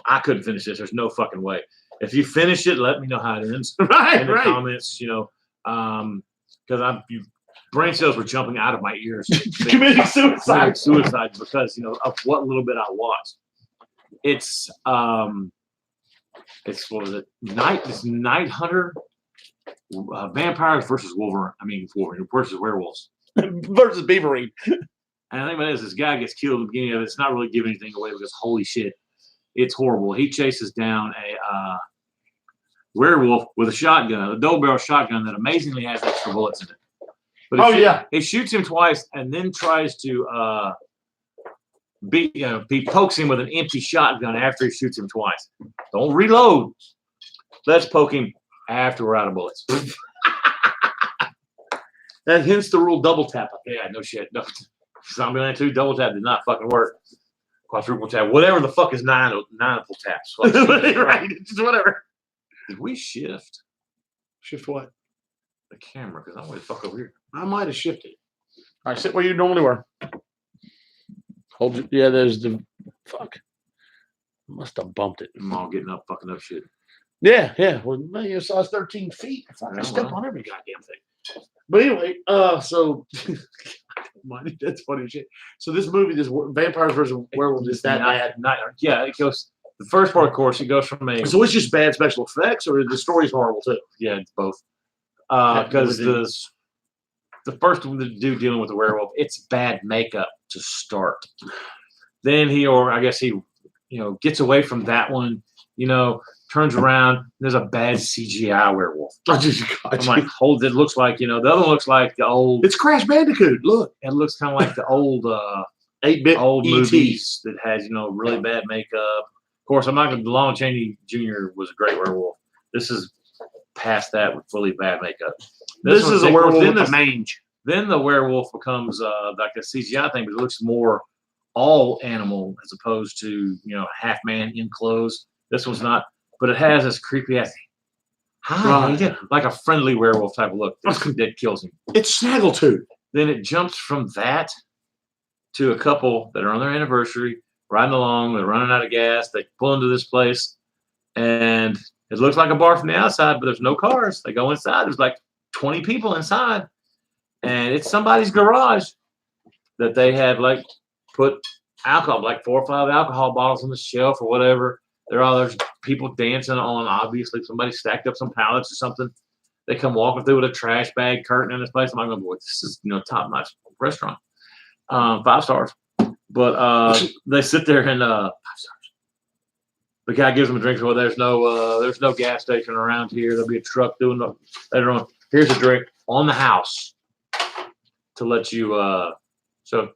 I couldn't finish this. There's no fucking way. If you finish it, let me know how it ends Right, in the right. comments. You know, because brain cells were jumping out of my ears. Committing suicide. Committing suicide because of what little bit I watched. It's what was it? Night Hunter, vampires versus Wolverine. Wolverine versus werewolves. Versus Beaverine. And I think what it is, this guy gets killed at the beginning of it. It's not really giving anything away because holy shit, it's horrible. He chases down a werewolf with a shotgun, a double barrel shotgun that amazingly has extra bullets in it. But he shoots him twice and then tries to he pokes him with an empty shotgun after he shoots him twice. Don't reload. Let's poke him after we're out of bullets. That hence the rule double tap. Yeah, no shit. No. Zombieland 2 double tap did not fucking work. Quadruple tap, whatever the fuck is nine taps. Right, just whatever. Did we shift Shift what? the camera? Because I'm going to fuck over here. I might have shifted. All right, sit where you normally were. Hold it. Yeah, there's the fuck. Must have bumped it. I'm all getting up, fucking up shit. Yeah, yeah. Well, man, you saw it's 13 feet. Fuck, I Yeah, step well. on every goddamn thing. But anyway, so that's funny as shit. So this movie, this vampires versus werewolves, is that bad? Yeah, it goes. The first part, of course, it goes from a So it's just bad special effects, or the story's horrible too? yeah, it's both. Yeah, Because really. the first one, the dude dealing with the werewolf, it's bad makeup to start. Then he gets away from that one. Turns around. There's a bad CGI werewolf. I'm like, hold. It looks like the other one looks like the old. It's Crash Bandicoot. Look, It looks kind of like the old 8-bit old ET. movies that has really bad makeup. Of course, I'm not going to. Lon Chaney Jr. was a great werewolf. This is past that with fully bad makeup. This is a werewolf with a the mange. Then the werewolf becomes like a CGI thing, but it looks more all animal as opposed to half man in clothes. This one's not, but it has this creepy ass. Hi, Right. like a friendly werewolf type of look that kills him. It's Snaggletooth. Then it jumps from that to a couple that are on their anniversary, riding along. They're running out of gas. They pull into this place, and it looks like a bar from the outside, but there's no cars. They go inside. There's like 20 people inside, and it's somebody's garage that they had put alcohol, like 4 or 5 alcohol bottles on the shelf or whatever. There's people dancing on, obviously, somebody stacked up some pallets or something. They come walking through with a trash bag curtain in this place. I'm like, boy, this is, top notch restaurant. 5 stars. But they sit there and 5 stars. The guy gives them a drink. Well, there's no gas station around here. There'll be a truck doing the later on. Here's a drink on the house to let you. So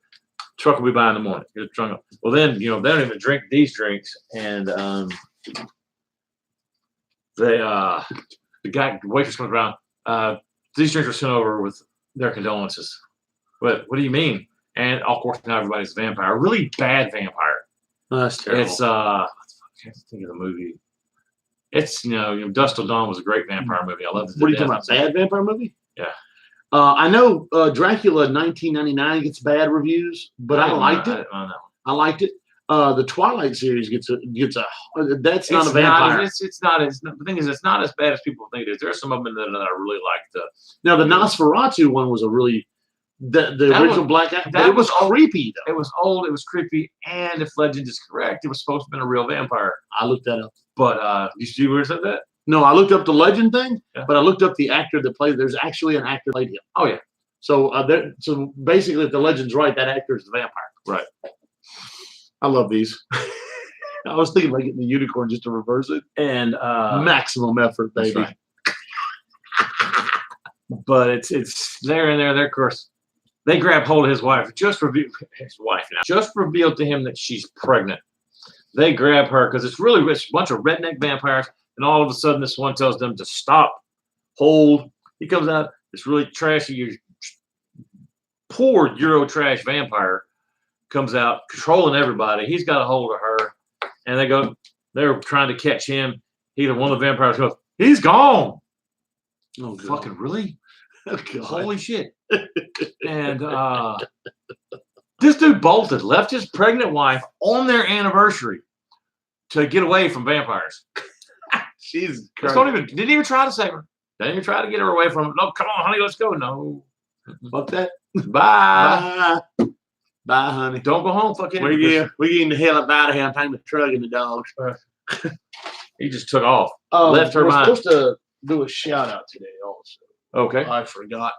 truck will be by in the morning. Here's the trunk. Well, then they don't even drink these drinks, and the waitress comes around. These drinks are sent over with their condolences. What do you mean? And of course, now everybody's a vampire. A really bad vampire. That's terrible. It's I can't think of the movie. It's Dust Till Dawn was a great vampire movie. I love it. What are you talking about? Bad vampire movie? Yeah. I know Dracula 1999 gets bad reviews, but I liked it. I liked it. The Twilight series gets a. That's not a vampire. It's not as. The thing is, it's not as bad as people think it is. There are some of them that I really like. Now the Nosferatu one was a really the original Black. But it was creepy though. It was old. It was creepy, and if legend is correct, it was supposed to have been a real vampire. I looked that up. But you see where it said that? No, I looked up the legend thing, Yeah. but I looked up the actor that played. There's actually an actor that played him. Oh yeah. So so basically, if the legend's right, that actor is the vampire. Right. I love these. I was thinking like getting the unicorn just to reverse it. And Maximum effort, that's baby. right. But it's there and there. Of course, they grab hold of his wife. Just revealed to him that she's pregnant. They grab her because it's a bunch of redneck vampires, and all of a sudden, this one tells them to stop, hold. He comes out. This really trashy, poor Euro trash vampire comes out, controlling everybody. He's got a hold of her, and they're trying to catch him. Either one of the vampires goes, he's gone. Oh, God. Fucking really? Oh, God. Holy shit. And this dude bolted, left his pregnant wife on their anniversary to get away from vampires. Jesus Just Christ. didn't even try to save her. Didn't even try to get her away from it. No, come on, honey, let's go. No. Fuck that. Bye. Bye. Bye, honey. Don't go home, fucking. We're getting the hell up out of here. I'm taking the truck and the dogs. He just took off. Left her we're mind. supposed to do a shout out today also. Okay. I forgot.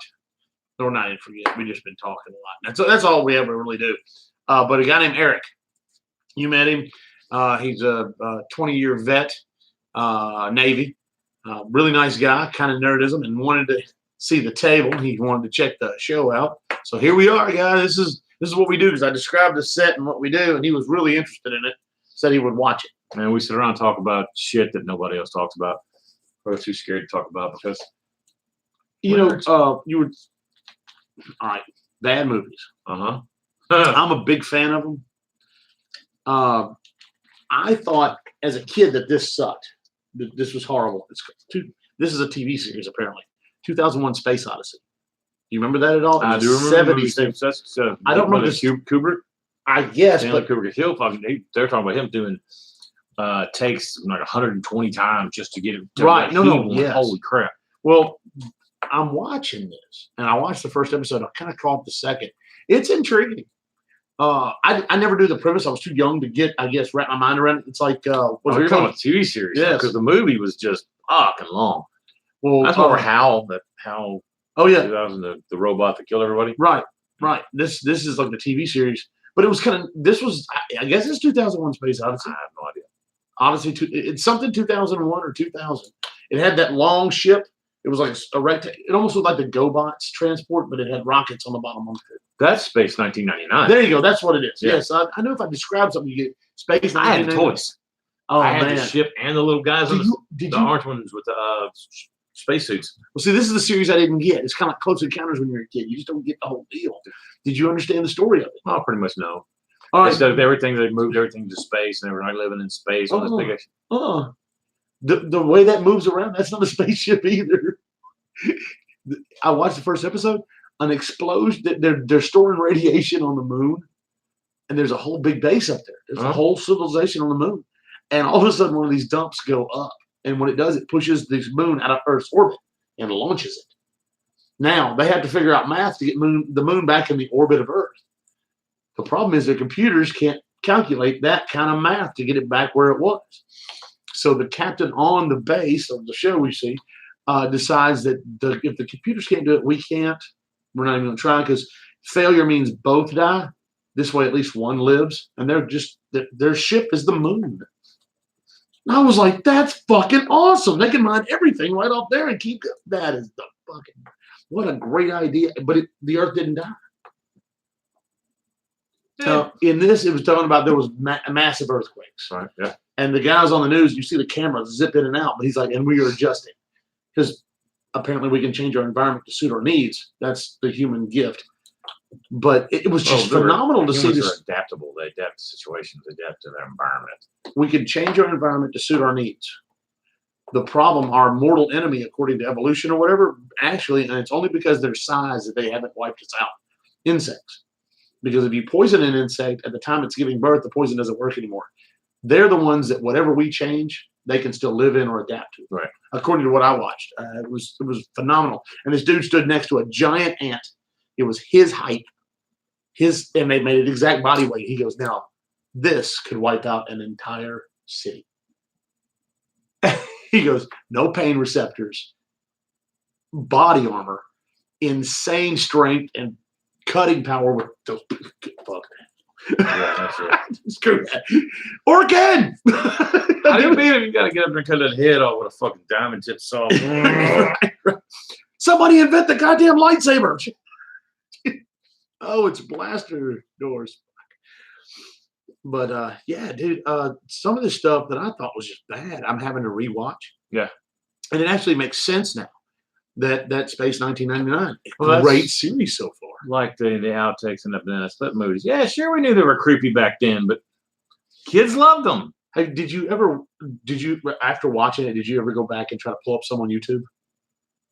Or not even forget. We've just been talking a lot. That's all we ever really do. But a guy named Eric, you met him. He's a 20-year vet, Navy. Really nice guy, kind of nerdism, and wanted to see the table. He wanted to check the show out. So here we are, guys. This is what we do, because I described the set and what we do, and he was really interested in it. Said he would watch it. And we sit around and talk about shit that nobody else talks about. We're too scared to talk about because You were all right. Bad movies. I'm a big fan of them. I thought as a kid that this sucked. This was horrible. This is a TV series apparently. 2001: Space Odyssey. You remember that at all? I do remember. 70s. I don't remember Kubrick. I guess, Stanley but Kubrick. They're talking about him doing takes like 120 times just to get it. Right. No. Yes. Holy crap. Well, I'm watching this, and I watched the first episode. I kind of caught the second. It's intriguing. I never knew the premise. I was too young to get, I guess, wrap my mind around it. It's like, you're talking about TV series, yes, because the movie was just fucking long. Well, that's more Hal. Oh yeah, 2000, the robot that killed everybody. Right. This is like the TV series, but it was kind of. This was, I guess, it's 2001: Space Odyssey. I have no idea. Odyssey, it's something 2001 or 2000. It had that long ship. It was like a rectangle. It almost looked like the GoBots transport, but it had rockets on the bottom of it. That's Space 1999. There you go. That's what it is. Yeah. Yes, I know if I describe something, you get Space. I had the toys. Oh I had man, the ship and the little guys on the orange ones with the spacesuits. Well, see, this is the series I didn't get. It's kind of like Close Encounters when you're a kid. You just don't get the whole deal. Did you understand the story of it? Oh, pretty much no. All right. Instead of everything, they moved everything to space, and they were like living in space on this big. The way that moves around, that's not a spaceship either. I watched the first episode. An explosion. They're storing radiation on the moon, and there's a whole big base up there. There's a whole civilization on the moon, and all of a sudden, one of these dumps go up, and when it does, it pushes this moon out of Earth's orbit and launches it. Now they have to figure out math to get the moon back in the orbit of Earth. The problem is the computers can't calculate that kind of math to get it back where it was. So the captain on the base of the show we see decides that if the computers can't do it, we can't. We're not even going to try because failure means both die. This way, at least one lives, and their ship is the moon. And I was like, that's fucking awesome. They can mine everything right off there and keep it. That is the fucking, what a great idea. But the Earth didn't die. In this, it was talking about there was massive earthquakes. Right. Yeah. And the guys on the news, you see the camera zip in and out, but he's like, and we are adjusting. Because apparently we can change our environment to suit our needs. That's the human gift. But it was just phenomenal to see this. Humans are adaptable. They adapt to situations, they adapt to their environment. We can change our environment to suit our needs. The problem, our mortal enemy, according to evolution or whatever, actually, and it's only because of their size that they haven't wiped us out. Insects. Because if you poison an insect at the time it's giving birth, the poison doesn't work anymore. They're the ones that whatever we change, they can still live in or adapt to. Right. According to what I watched, it was phenomenal. And this dude stood next to a giant ant. It was his height, and they made it exact body weight. He goes, now this could wipe out an entire city. He goes, no pain receptors, body armor, insane strength, and cutting power with those. Fuck Yeah, that's it. Screw that. Organ! How do you mean if you got to get up there and cut that head off with a fucking diamond tip saw? Somebody invent the goddamn lightsaber. Oh, it's blaster doors. But yeah, dude, some of the stuff that I thought was just bad, I'm having to rewatch. Yeah. And it actually makes sense now. That Space 1999. Well, Great series so far. Like the outtakes and the banana split movies. Yeah, sure, we knew they were creepy back then, but kids loved them. Hey, did you after watching it, did you ever go back and try to pull up some on YouTube?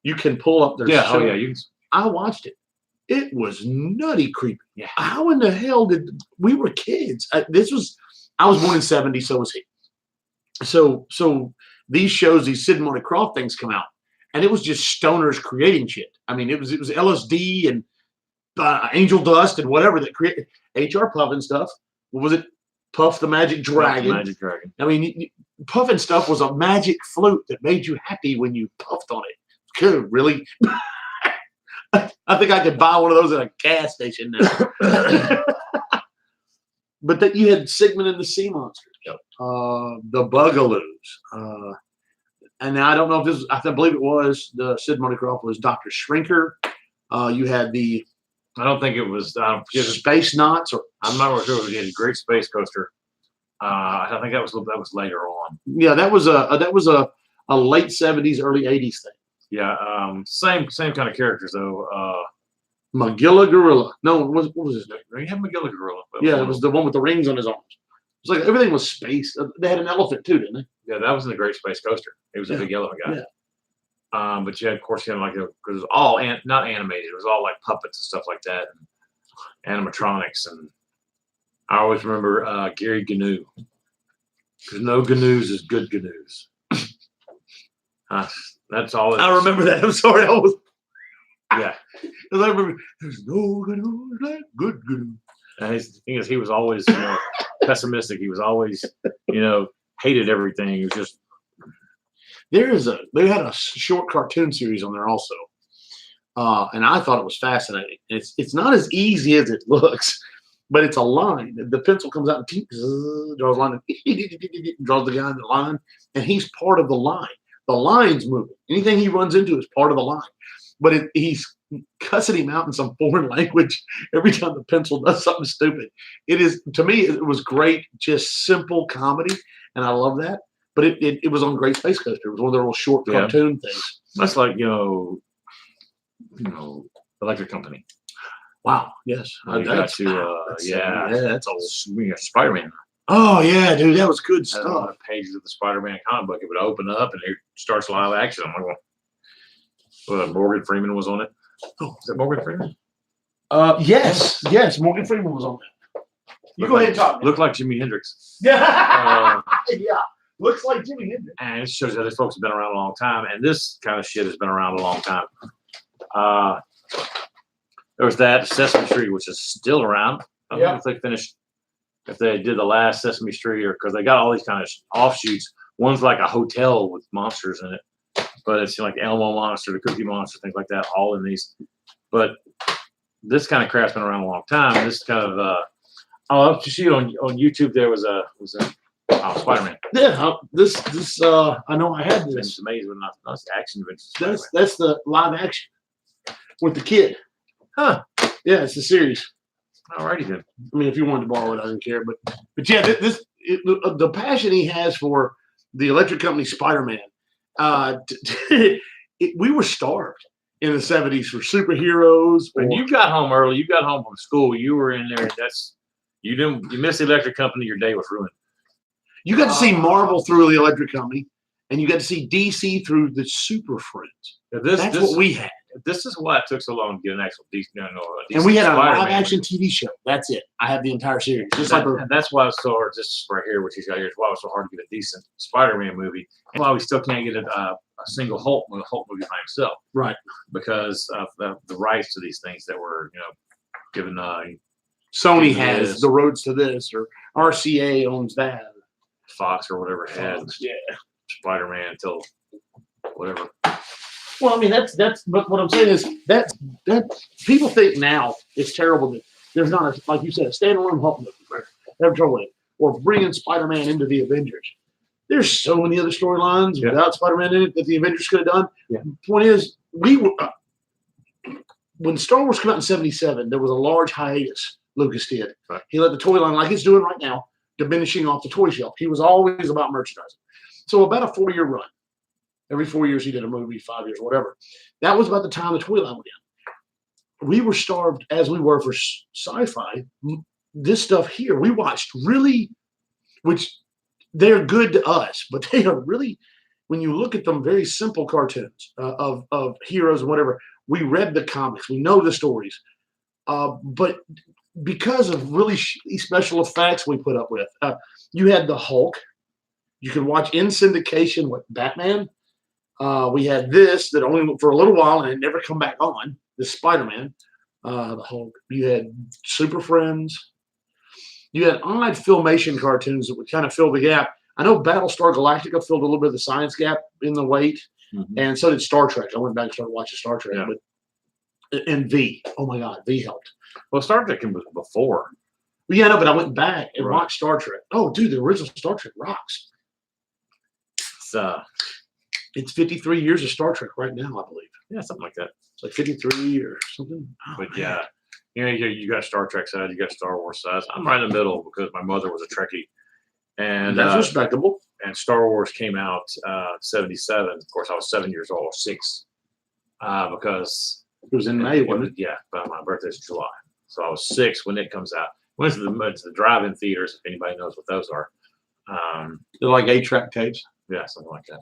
You can pull up their show. Oh yeah, you can. I watched it. It was nutty creepy. Yeah. How in the hell we were kids? I was born in '70, so was he. So these shows, these Sid and Marty Krofft things come out, and it was just stoners creating shit. I mean, it was LSD and angel dust and whatever that created HR Puff and stuff. What was it? Puff the Magic Dragon. Magic Dragon. I mean, Puff and stuff was a magic flute that made you happy when you puffed on it. Good, really? I think I could buy one of those at a gas station now. But that you had Sigmund and the Sea Monsters, yep. The Bugaloos, and now I don't know if this. I believe it was the Sid Marty Krofft was Dr. Shrinker. You had the. I don't think it was. Space Knots, or I'm not sure. We had a Great Space Coaster. I think that was later on. Yeah, that was a late '70s, early '80s thing. Yeah, same kind of characters though. Magilla Gorilla. No, what was his name? You have Magilla Gorilla. Yeah, it was the one with the rings on his arms. It was like everything was space. They had an elephant too, didn't they? Yeah, that was in the Great Space Coaster. It was a big yellow guy. Yeah. But you had, of course, like because it was all not animated. It was all like puppets and stuff like that, and animatronics. And I always remember Gary Gnu, because no Gnu's is good Gnu's. That's all. I remember that. I'm sorry. Yeah. I remember there's no Gnu like good Gnu. And his thing is, he was always pessimistic. He was always, hated everything. He was just. They had a short cartoon series on there also, and I thought it was fascinating. It's not as easy as it looks, but it's a line. The pencil comes out and draws a line, draws the guy in the line, and he's part of the line. The line's moving. Anything he runs into is part of the line, but he's cussing him out in some foreign language every time the pencil does something stupid. It is, to me, it was great, just simple comedy, and I love that. But it was on Great Space Coaster. It was one of their little short cartoon things. That's like Electric Company. Wow. Yes. That's old. We got Spider-Man. Oh yeah, dude, that was good stuff. Pages of the Spider-Man comic book. It would open up and it starts live action. I'm like, well, Morgan Freeman was on it. Oh, is it Morgan Freeman? Yes. Morgan Freeman was on that. You go ahead and talk. Looked like Jimi Hendrix. Yeah. Yeah. Looks like Jimi Hendrix. And it shows that these folks have been around a long time, and this kind of shit has been around a long time. There was that Sesame Street, which is still around. I don't know if they finished, if they did the last Sesame Street, or because they got all these kind of offshoots. One's like a hotel with monsters in it, but it's like the Elmo monster, the Cookie Monster, things like that, all in these. But this kind of crap's been around a long time. This kind of oh, you see on YouTube there was a Spider-Man. Yeah, this I know I had It's this. amazing when that's action adventures. That's the live action with the kid. Huh. Yeah, it's the series. Alrighty then. I mean, if you wanted to borrow it, I don't care. But yeah, the passion he has for the Electric Company Spider-Man. We were starved in the '70s for superheroes. When you got home early, you got home from school, you were in there. You missed the Electric Company. Your day was ruined. You got to see Marvel through the Electric Company, and you got to see DC through the Super Friends. That's what we had. This is why it took so long to get an actual decent. And we had a Spider-Man. live action TV show. That's it. I have the entire series. Just And that's why it's so hard. This right here, which he's got here, is why it's so hard to get a decent Spider-Man movie, and why we still can't get a single Hulk movie by himself. Right. Because of the rights to these things that were, given. Sony It has is. the roads to this, or RCA owns that. Fox or whatever had Yeah. Spider-Man until whatever. Well, I mean that's. But what I'm saying is that people think now it's terrible that there's not a, like you said, a standalone Hulk movie. Right? They have trouble with it. Or bringing Spider-Man into the Avengers. There's so many other storylines Yeah. without Spider-Man in it that the Avengers could have done. Yeah. Point is, we were when Star Wars came out in '77, there was a large hiatus. Lucas did. Right. He let the toy line, like he's doing right now, diminishing off the toy shelf. He was always about merchandising. So about a 4-year run. Every 4 years he did a movie, 5 years, whatever. That was about the time the toy line went in. We were starved as we were for sci-fi. This stuff here, we watched really, which they're good to us, but they are really, when you look at them, very simple cartoons of heroes and whatever. We read the comics, we know the stories, but because of really special effects we put up with, you had the Hulk. You could watch in syndication with Batman. We had this that only went for a little while and it never come back on. The Spider-Man, the Hulk. You had Super Friends. You had odd filmation cartoons that would kind of fill the gap. I know Battlestar Galactica filled a little bit of the science gap in the wait, and so did Star Trek. I went back and started watching Star Trek, and V. Oh my God, V helped. Well, Star Trek was before. Well, yeah, no, but I went back and Right. watched Star Trek. Oh, dude, the original Star Trek rocks. It's 53 years of Star Trek right now, I believe. Yeah, something like that. It's like 53 or something. Oh, But man. yeah, you got Star Trek side, you got Star Wars side. I'm right in the middle because my mother was a Trekkie, and That's respectable. and Star Wars came out '77. Of course, I was 7 years old, 6, because It was in May, wasn't it? Yeah, but my birthday's July, so I was 6 when it comes out. Went to the drive-in theaters, if anybody knows what those are. They're like 8-track tapes. Yeah, something like that.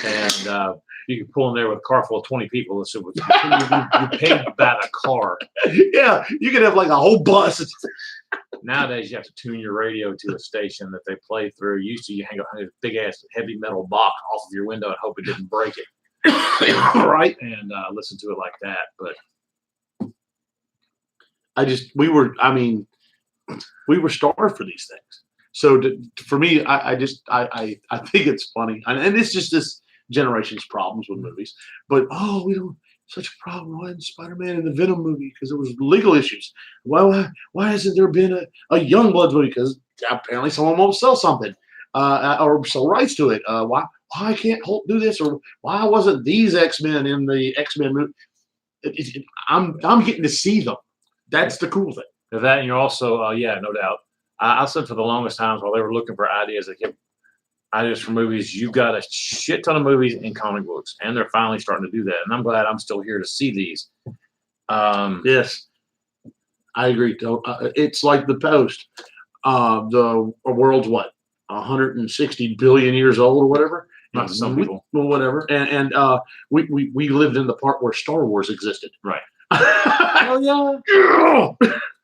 And you could pull in there with a car full of 20 people. So you paid about a car. Yeah, you could have like a whole bus. Nowadays, you have to tune your radio to a station that they play through. Used to, you hang a big ass heavy metal box off of your window and hope it didn't break it. Right. And listen to it like that. But we were starved for these things. So for me, I think it's funny. And it's just this generation's problems with movies. But, we don't, such a problem. Why isn't Spider-Man in the Venom movie? Because there was legal issues. Why hasn't there been a Youngblood movie? Because apparently someone won't sell something or sell rights to it. Why can't Hulk do this? Or why wasn't these X-Men in the X-Men movie? I'm getting to see them. That's the cool thing. that, and you're also, no doubt. I said for the longest times while they were looking for ideas, they kept ideas for movies. You've got a shit ton of movies in comic books, and they're finally starting to do that. And I'm glad I'm still here to see these. Yes, I agree. It's like the Post. The world's what, 160 billion years old or whatever. Not to some people. Well, whatever. And we lived in the part where Star Wars existed. Right. Hell yeah.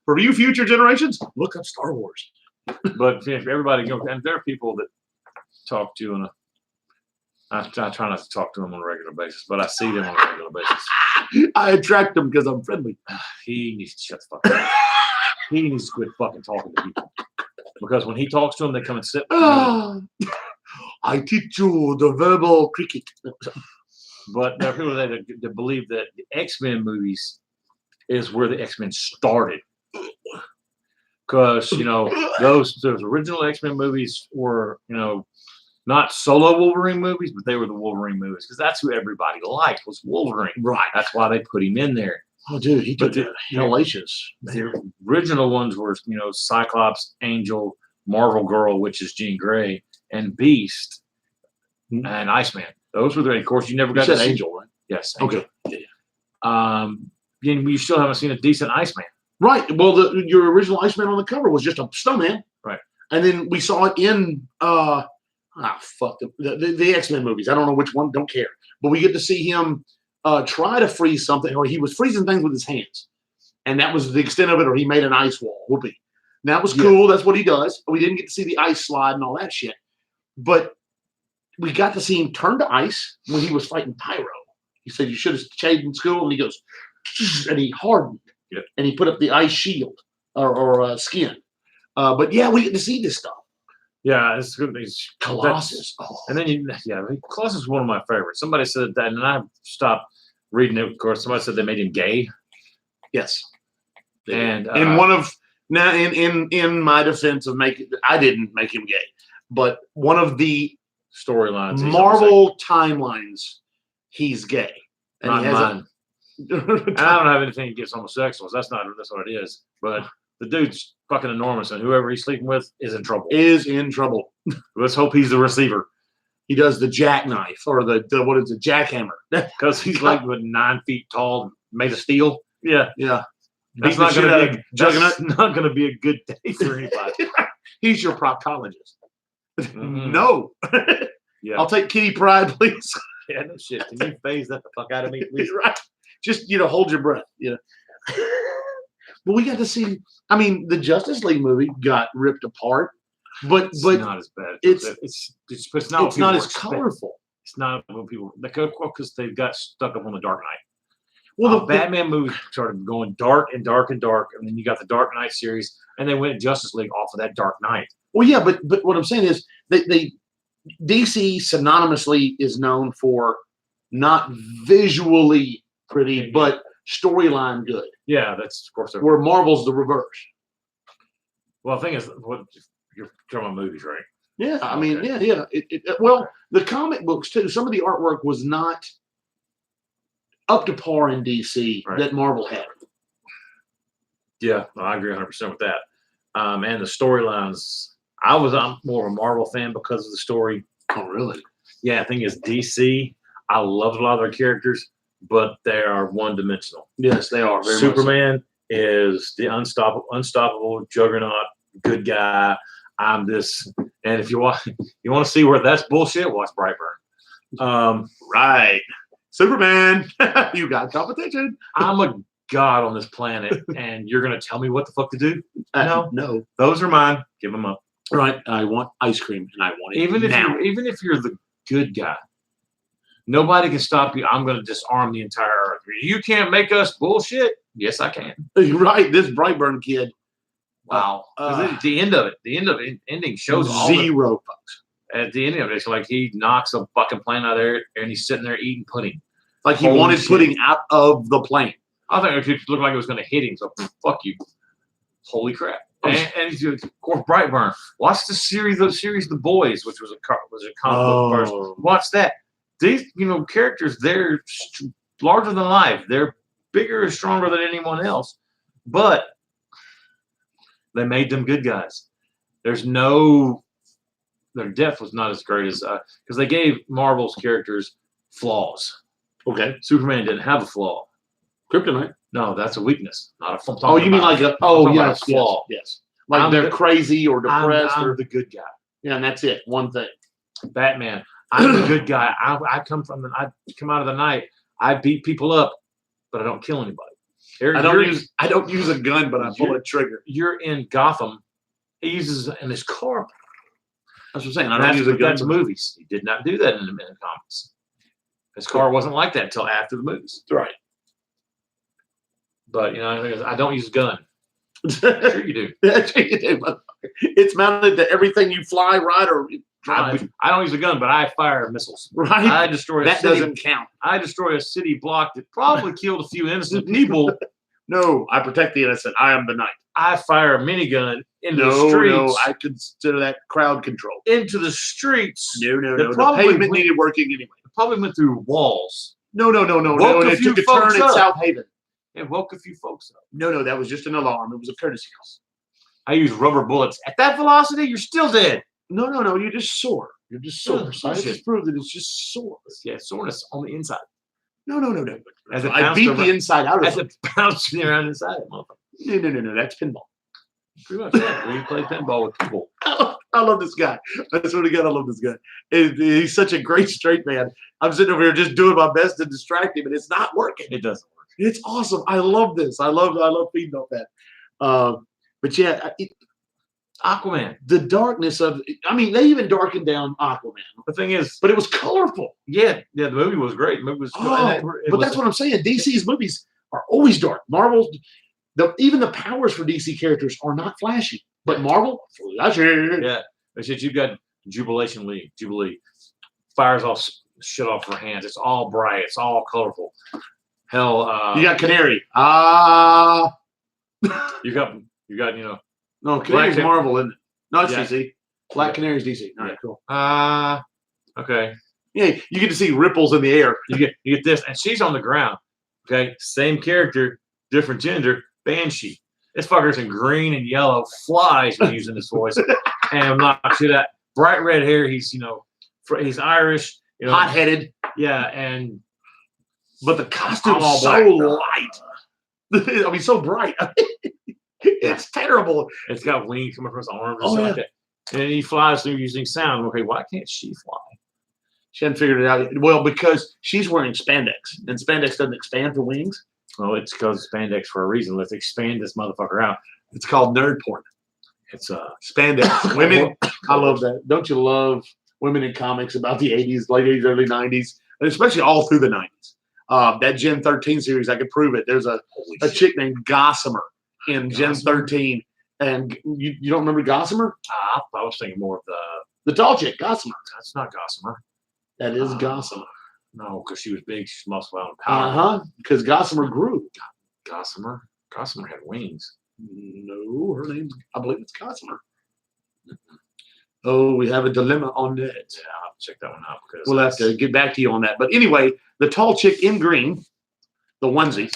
For you future generations, look up Star Wars. But if everybody, and there are people that talk to you in a I try not to talk to him on a regular basis, but I see them on a regular basis. I attract them because I'm friendly. He needs to shut the fuck up. He needs to quit fucking talking to people. Because when he talks to them, they come and sit. with me. Ah, I teach you the verbal cricket. But there are people that believe that the X-Men movies is where the X-Men started. Because, those original X-Men movies were, not solo Wolverine movies, but they were the Wolverine movies. Because that's who everybody liked was Wolverine. Right. That's why they put him in there. Oh, dude, he took But the Hellacious. The original ones were, Cyclops, Angel, Marvel Girl, which is Jean Grey, and Beast, Hmm. and Iceman. Those were the. Of course, you never You got said to see Angel, right? Yes. Angel. Okay. You still haven't seen a decent Iceman. Right. Well, your original Iceman on the cover was just a snowman. Right. And then we saw it in the X-Men movies. I don't know which one, don't care. But we get to see him try to freeze something, or he was freezing things with his hands. And that was the extent of it, or he made an ice wall. Whoopee. And that was cool. That's what he does. We didn't get to see the ice slide and all that shit. But we got to see him turn to ice when he was fighting Pyro. He said, you should have stayed in school. And he goes, and he hardened. Yep. And he put up the ice shield or skin. But yeah, we get to see this stuff. Yeah, it's good. Colossus. Oh. And then Colossus is one of my favorites. Somebody said that, and I stopped reading it. Of course, somebody said they made him gay. Yes. And in one of now, in my defense of I didn't make him gay, but one of the storylines, Marvel timelines, he's gay, and not he has mine. And I don't have anything against homosexuals. That's what it is. But the dude's fucking enormous, and whoever he's sleeping with is in trouble. is in trouble. Let's hope he's the receiver, He does the jackknife or the what is it, jackhammer? because he's like 9 feet tall, made of steel. Yeah, Yeah, that's Beat the not shit going out to of be Juggernaut. that's not going to be a good day for anybody. he's your proctologist. Mhm. No, Yeah, I'll take Kitty Pryde, please. yeah, no shit. Can you phase that the fuck out of me, please? Right. Just hold your breath. But we got to see. I mean, the Justice League movie got ripped apart, but It's but not as bad. it's not. it's what not people as expect. colorful. It's not what people because they've got stuck up on the Dark Knight. Well, The Batman movie started going dark and dark and dark, and then you got the Dark Knight series, and they went Justice League off of that Dark Knight. well, yeah, but what I'm saying is they DC synonymously is known for not visually pretty, Yeah. but storyline good. Yeah, that's of course. Where Marvel's the reverse. Well, the thing is, what you're talking about movies, right? Yeah, I mean, Okay. yeah. Well, the comic books too. Some of the artwork was not up to par in DC Right. that Marvel had. Yeah, I agree 100% with that. And the storylines, I'm more of a Marvel fan because of the story. Oh, really? Yeah, the thing is, DC, I love a lot of their characters, but they are one-dimensional. Yes, they are. Very much so. Superman is the unstoppable juggernaut, good guy. I'm this, and if you want to see where that's bullshit, watch Brightburn. Right. Superman, you got competition. I'm a god on this planet, and you're gonna tell me what the fuck to do? No. Those are mine. Give them up. Right. I want ice cream, and I want it Even if you're the good guy, nobody can stop you. I'm gonna disarm the entire earth. You can't make us bullshit. Yes, I can. Right. This Brightburn kid. Wow. 'Cause Uh, the ending shows all the, zero fucks. at the end of it. It's like he knocks a fucking plane out of there, and he's sitting there eating pudding. Like he Holy wanted shit. pudding out of the plane. I think it looked like it was going to hit him. So fuck you. Holy crap! And he's of course Brightburn. Watch the series The Boys, which was a comic book first. Watch that. These characters, they're larger than life. They're bigger and stronger than anyone else, but they made them good guys. Their depth was not as great as because they gave Marvel's characters flaws. Okay. Superman didn't have a flaw. Kryptonite. No, that's a weakness, not a flaw. Oh, you mean like talking about yes, a flaw. yes. Like I'm they're the- crazy or depressed I'm or the good guy. yeah, and that's it. One thing. Batman. I'm the good guy. I come out of the night. I beat people up, but I don't kill anybody. I don't use a gun, but I pull a trigger. You're in Gotham. He uses in his car. That's what I'm saying. I And don't that's, use a but gun. that's movies. He did not do that in the comics. His car wasn't like that until after the movies. Right. But you know, I don't use a gun. Sure you do. That's what you do, motherfucker. It's mounted to everything you fly, ride, or drive. I don't use a gun, but I fire missiles. Right? I destroy a That city. doesn't count. I destroy a city block that probably killed a few innocent People. people. No, I protect the innocent. I am the knight. I fire a minigun into the No, streets. no, I consider that crowd control. into the streets. No, no, That no. The probably pavement went- needed working anyway. Probably went through walls. No, no, no, no, Woke no. a It few took a turn folks in up. South Haven. It woke a few folks up. No, no, that was just an alarm. It was a courtesy call. I use rubber bullets. At that velocity, you're still dead. No, no, no. You're just sore. You're just sore. Yeah, Science has bullshit. proved that it's just sore. Yeah, soreness on the inside. No, no, no, no. As it I bounced beat over- the inside out of As it. it bouncing around inside it, motherfucker. No, no, no, no. That's pinball. Pretty much that. When you play pinball with people. I love this guy. I swear to God, I love this guy. He's such a great straight man. I'm sitting over here just doing my best to distract him, and it's not working. It doesn't work. It's awesome. I love this. I love feeding off that. But yeah, Aquaman. the darkness of. I mean, they even darkened down Aquaman, The thing is, but it was colorful. yeah, the movie was great. The movie was Oh, it but was- that's what I'm saying. DC's movies are always dark. Marvel's, even the powers for DC characters are not flashy. But Marvel, flashy. yeah. It's just you've got Jubilee fires off shit off her hands. It's all bright. It's all colorful. Hell, You got Canary. you got you know No, Canary's Black- Marvel, isn't it? No, it's Yeah. DC. Black Yeah. Canary's DC. All right, Yeah. cool. okay. Yeah, you get to see ripples in the air. You get this, and she's on the ground. Okay, same character, different gender. Banshee. This fucker's in green and yellow. Flies when using this voice, and I'm not shit at bright red hair. He's he's Irish. You know, Hot-headed, yeah, and but the costume's I'm all so black. light. I mean, so bright. It's terrible. it's got wings coming from his arms. Oh, Oh, yeah. like that. And he flies through using sound. Okay, why can't she fly? She hadn't figured it out. Well, because she's wearing spandex, and spandex doesn't expand for wings. Well, it's because spandex for a reason. Let's expand this motherfucker out. It's called nerd porn. It's Spandex. Women, I love that. Don't you love women in comics about the 80s, late 80s, early 90s, and especially all through the 90s? That Gen 13 series, I could prove it. There's a chick named Gossamer in Gen Gossamer? 13. And you don't remember Gossamer? I was thinking more of The tall chick, Gossamer. that's not Gossamer. That is Ah. Gossamer. No, because she was big, she's muscle and Uh power. huh. Because Gossamer grew. Gossamer had wings. No, her name's, I believe it's Gossamer. Oh, we have a dilemma on that. Yeah, I'll have to check that one out because We'll have to get back to you on that. But anyway, the tall chick in green, the onesie,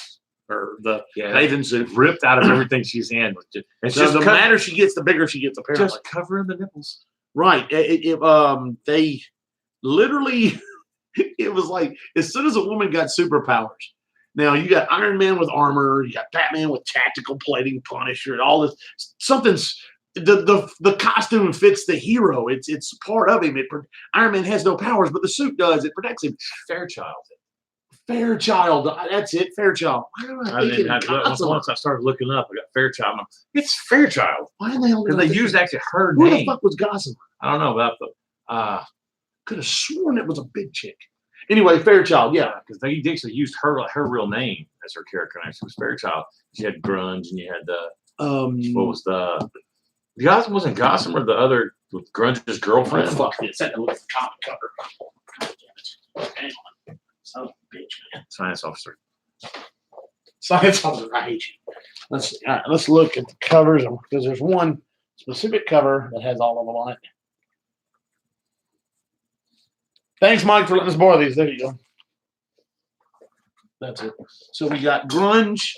or the yeah, bathing suit. ripped out of everything she's in. It's So just the cut- madder she gets, the bigger she gets, apparently. just covering the nipples. Right. They literally, it was like as soon as a woman got superpowers. Now you got Iron Man with armor, you got Batman with tactical plating, Punisher, and all this. Something's the costume fits the hero. It's part of him. Iron Man has no powers, but the suit does. It protects him. Fairchild. Fairchild, that's it. Fairchild. Why am I I thinking didn't have to, Gossamer? once I started looking up, I got Fairchild. I'm like, it's Fairchild Why in the hell? because they used actually her Who the name. fuck was Gossamer? I don't know about the Could have sworn it was a big chick. Anyway, Fairchild. Yeah. because they actually used her real name as her character name. She was Fairchild. She had grunge and you had the what was the wasn't Gossamer the other with grunge's girlfriend? Fuck this. That looks the comic cover. God damn it. Hang on. Son of a bitch, man. Science officer. Science officer, I hate you. Let's see. All right, let's look at the covers because there's one specific cover that has all of them on it. Thanks, Mike, for letting us borrow these. There you go. That's it. So we got grunge,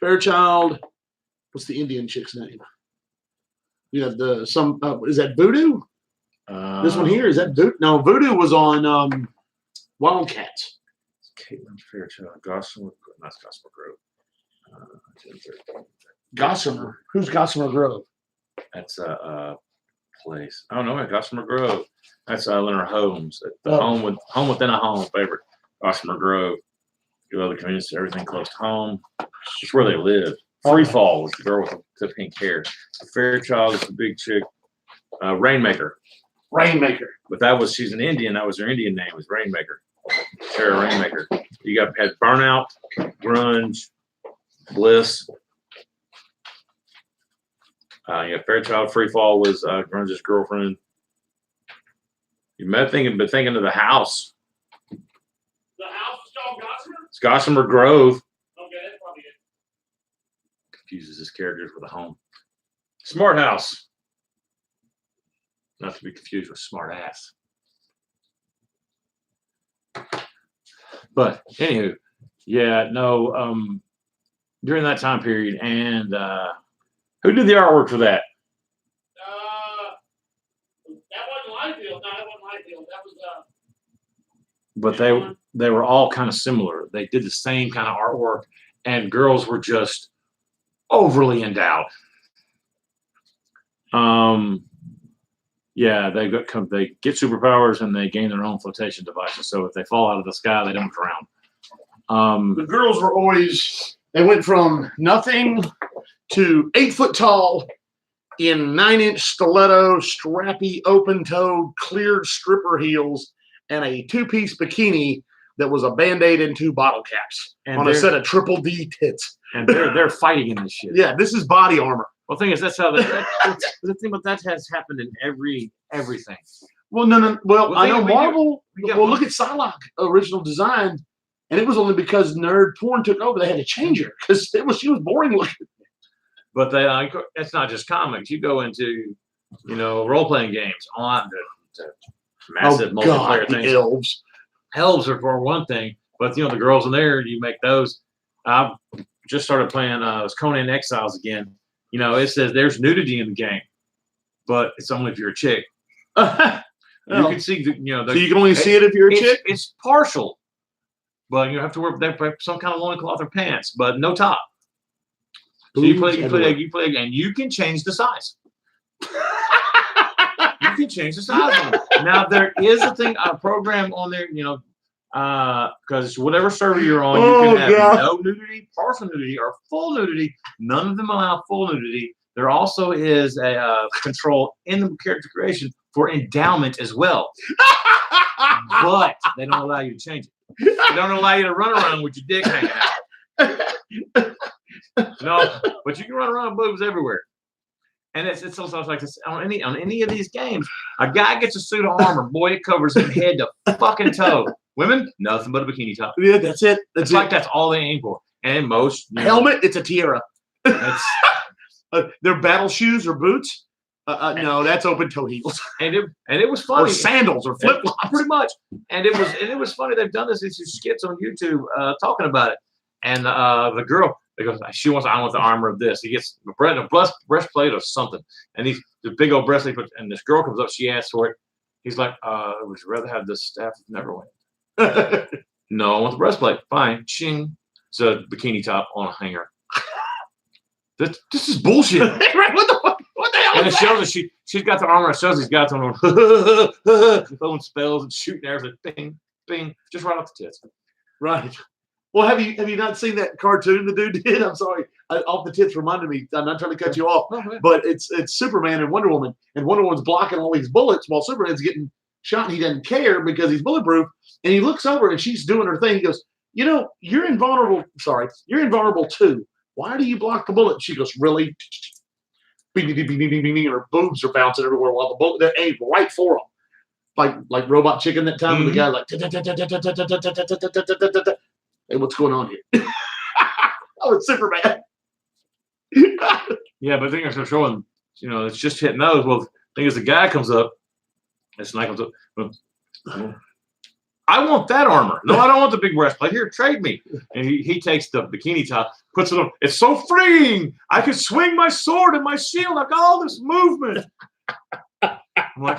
Fairchild. What's the Indian chick's name? We have is that Voodoo? This one here, is that Voodoo? No, Voodoo was on Wildcats. Caitlin Fairchild. Gossamer. That's Gossamer Grove. Gossamer. Who's Gossamer Grove? That's a place. I don't know. Gossamer Grove. That's Leonard Holmes. The Oh. home within a home favorite. Gossamer Grove. Go other communities, everything close to home. It's where they live. Free Fall was the girl with the pink hair. Fairchild is the big chick. Rainmaker. Rainmaker. But she's an Indian. That was her Indian name, was Rainmaker. Sarah Rainmaker. You had Burnout, Grunge, Bliss. Fairchild Freefall was Grunge's girlfriend. You might been thinking of the house. The house is called Gossamer? It's Gossamer Grove. Okay, that's probably it. Confuses his characters with a home. Smart House. Not to be confused with Smart Ass. But anywho, yeah, no, during that time period, and who did the artwork for that? That wasn't Liefeld. No, that wasn't Liefeld. That was But they were all kind of similar. They did the same kind of artwork, and girls were just overly endowed. Yeah, they get superpowers and they gain their own flotation devices. So if they fall out of the sky, they don't drown. the girls were always, they went from nothing to 8 foot tall in 9-inch stiletto, strappy, open-toed, cleared stripper heels, and a 2-piece bikini that was a Band-Aid and 2 bottle caps And on a they're- set of triple D tits. And they're fighting in this shit. Yeah, this is body armor. Well, the thing is, that's how the thing about that has happened in everything. Well, no. Well, Well, I know we do- Marvel. we got Well, one. look at Psylocke original design, and it was only because nerd porn took over. They had to change her because she was boring looking. But it's not just comics. You go into, role playing games, on the massive multiplayer the things. elves. Elves are for one thing, but the girls in there, you make those. I've just started playing Conan Exiles again. It says there's nudity in the game, but it's only if you're a chick. You Well, can see the so you can only see it if you're a chick. It's partial, but you have to wear some kind of loincloth or pants, but no top. So you play, and you can change the size. You can change the size on it. Now there is a program on there, because whatever server you're on, you can have no nudity, partial nudity, or full nudity. None of them allow full nudity. There also is a control in the character creation for endowment as well, but they don't allow you to change it. They don't allow you to run around with your dick hanging out. No, but you can run around with boobs everywhere. And it's also like this on any of these games. A guy gets a suit of armor, boy, it covers him head to fucking toe. Women, nothing but a bikini top. Yeah, that's it. It's like that's all they aim for. And most Helmet, it's a tiara. That's, Their battle shoes or boots. No, that's open toe heels and it was or funny. sandals or flip flops. Pretty much. And it was funny. They've done these skits on YouTube talking about it. And the girl, because I want the armor of this. He gets a breastplate or something, and he's the big old breastplate. And this girl comes up, she asks for it. He's like, would you rather have this staff of Neverland? No, I want the breastplate. Fine, ching. It's a bikini top on a hanger. This is bullshit. Right? What the fuck? What the hell? And it Is shows that she's got the armor. It shows he's got them throwing spells and shooting arrows and bing, bing, just right off the tits. Right. Well, have you not seen that cartoon the dude did? I'm sorry. Off the tits reminded me. I'm not trying to cut you off, but it's Superman and Wonder Woman, and Wonder Woman's blocking all these bullets while Superman's getting shot, and he doesn't care because he's bulletproof. And he looks over and she's doing her thing. He goes, you're invulnerable. Sorry, you're invulnerable too. Why do you block the bullet? She goes, really? Bing, bing, bing, bing, bing, bing, and her boobs are bouncing everywhere while the bullet they're aimed right for him, like Robot Chicken that time. And the guy like, hey, what's going on here? Oh, it's Superman. Yeah, but the thing is, they're showing, it's just hitting those. Well, the thing is, the guy comes up, and Snake comes up. I want that armor. No, I don't want the big breastplate. Here, trade me. And he takes the bikini top, puts it on. It's so freeing. I can swing my sword and my shield. I've got all this movement. I'm like,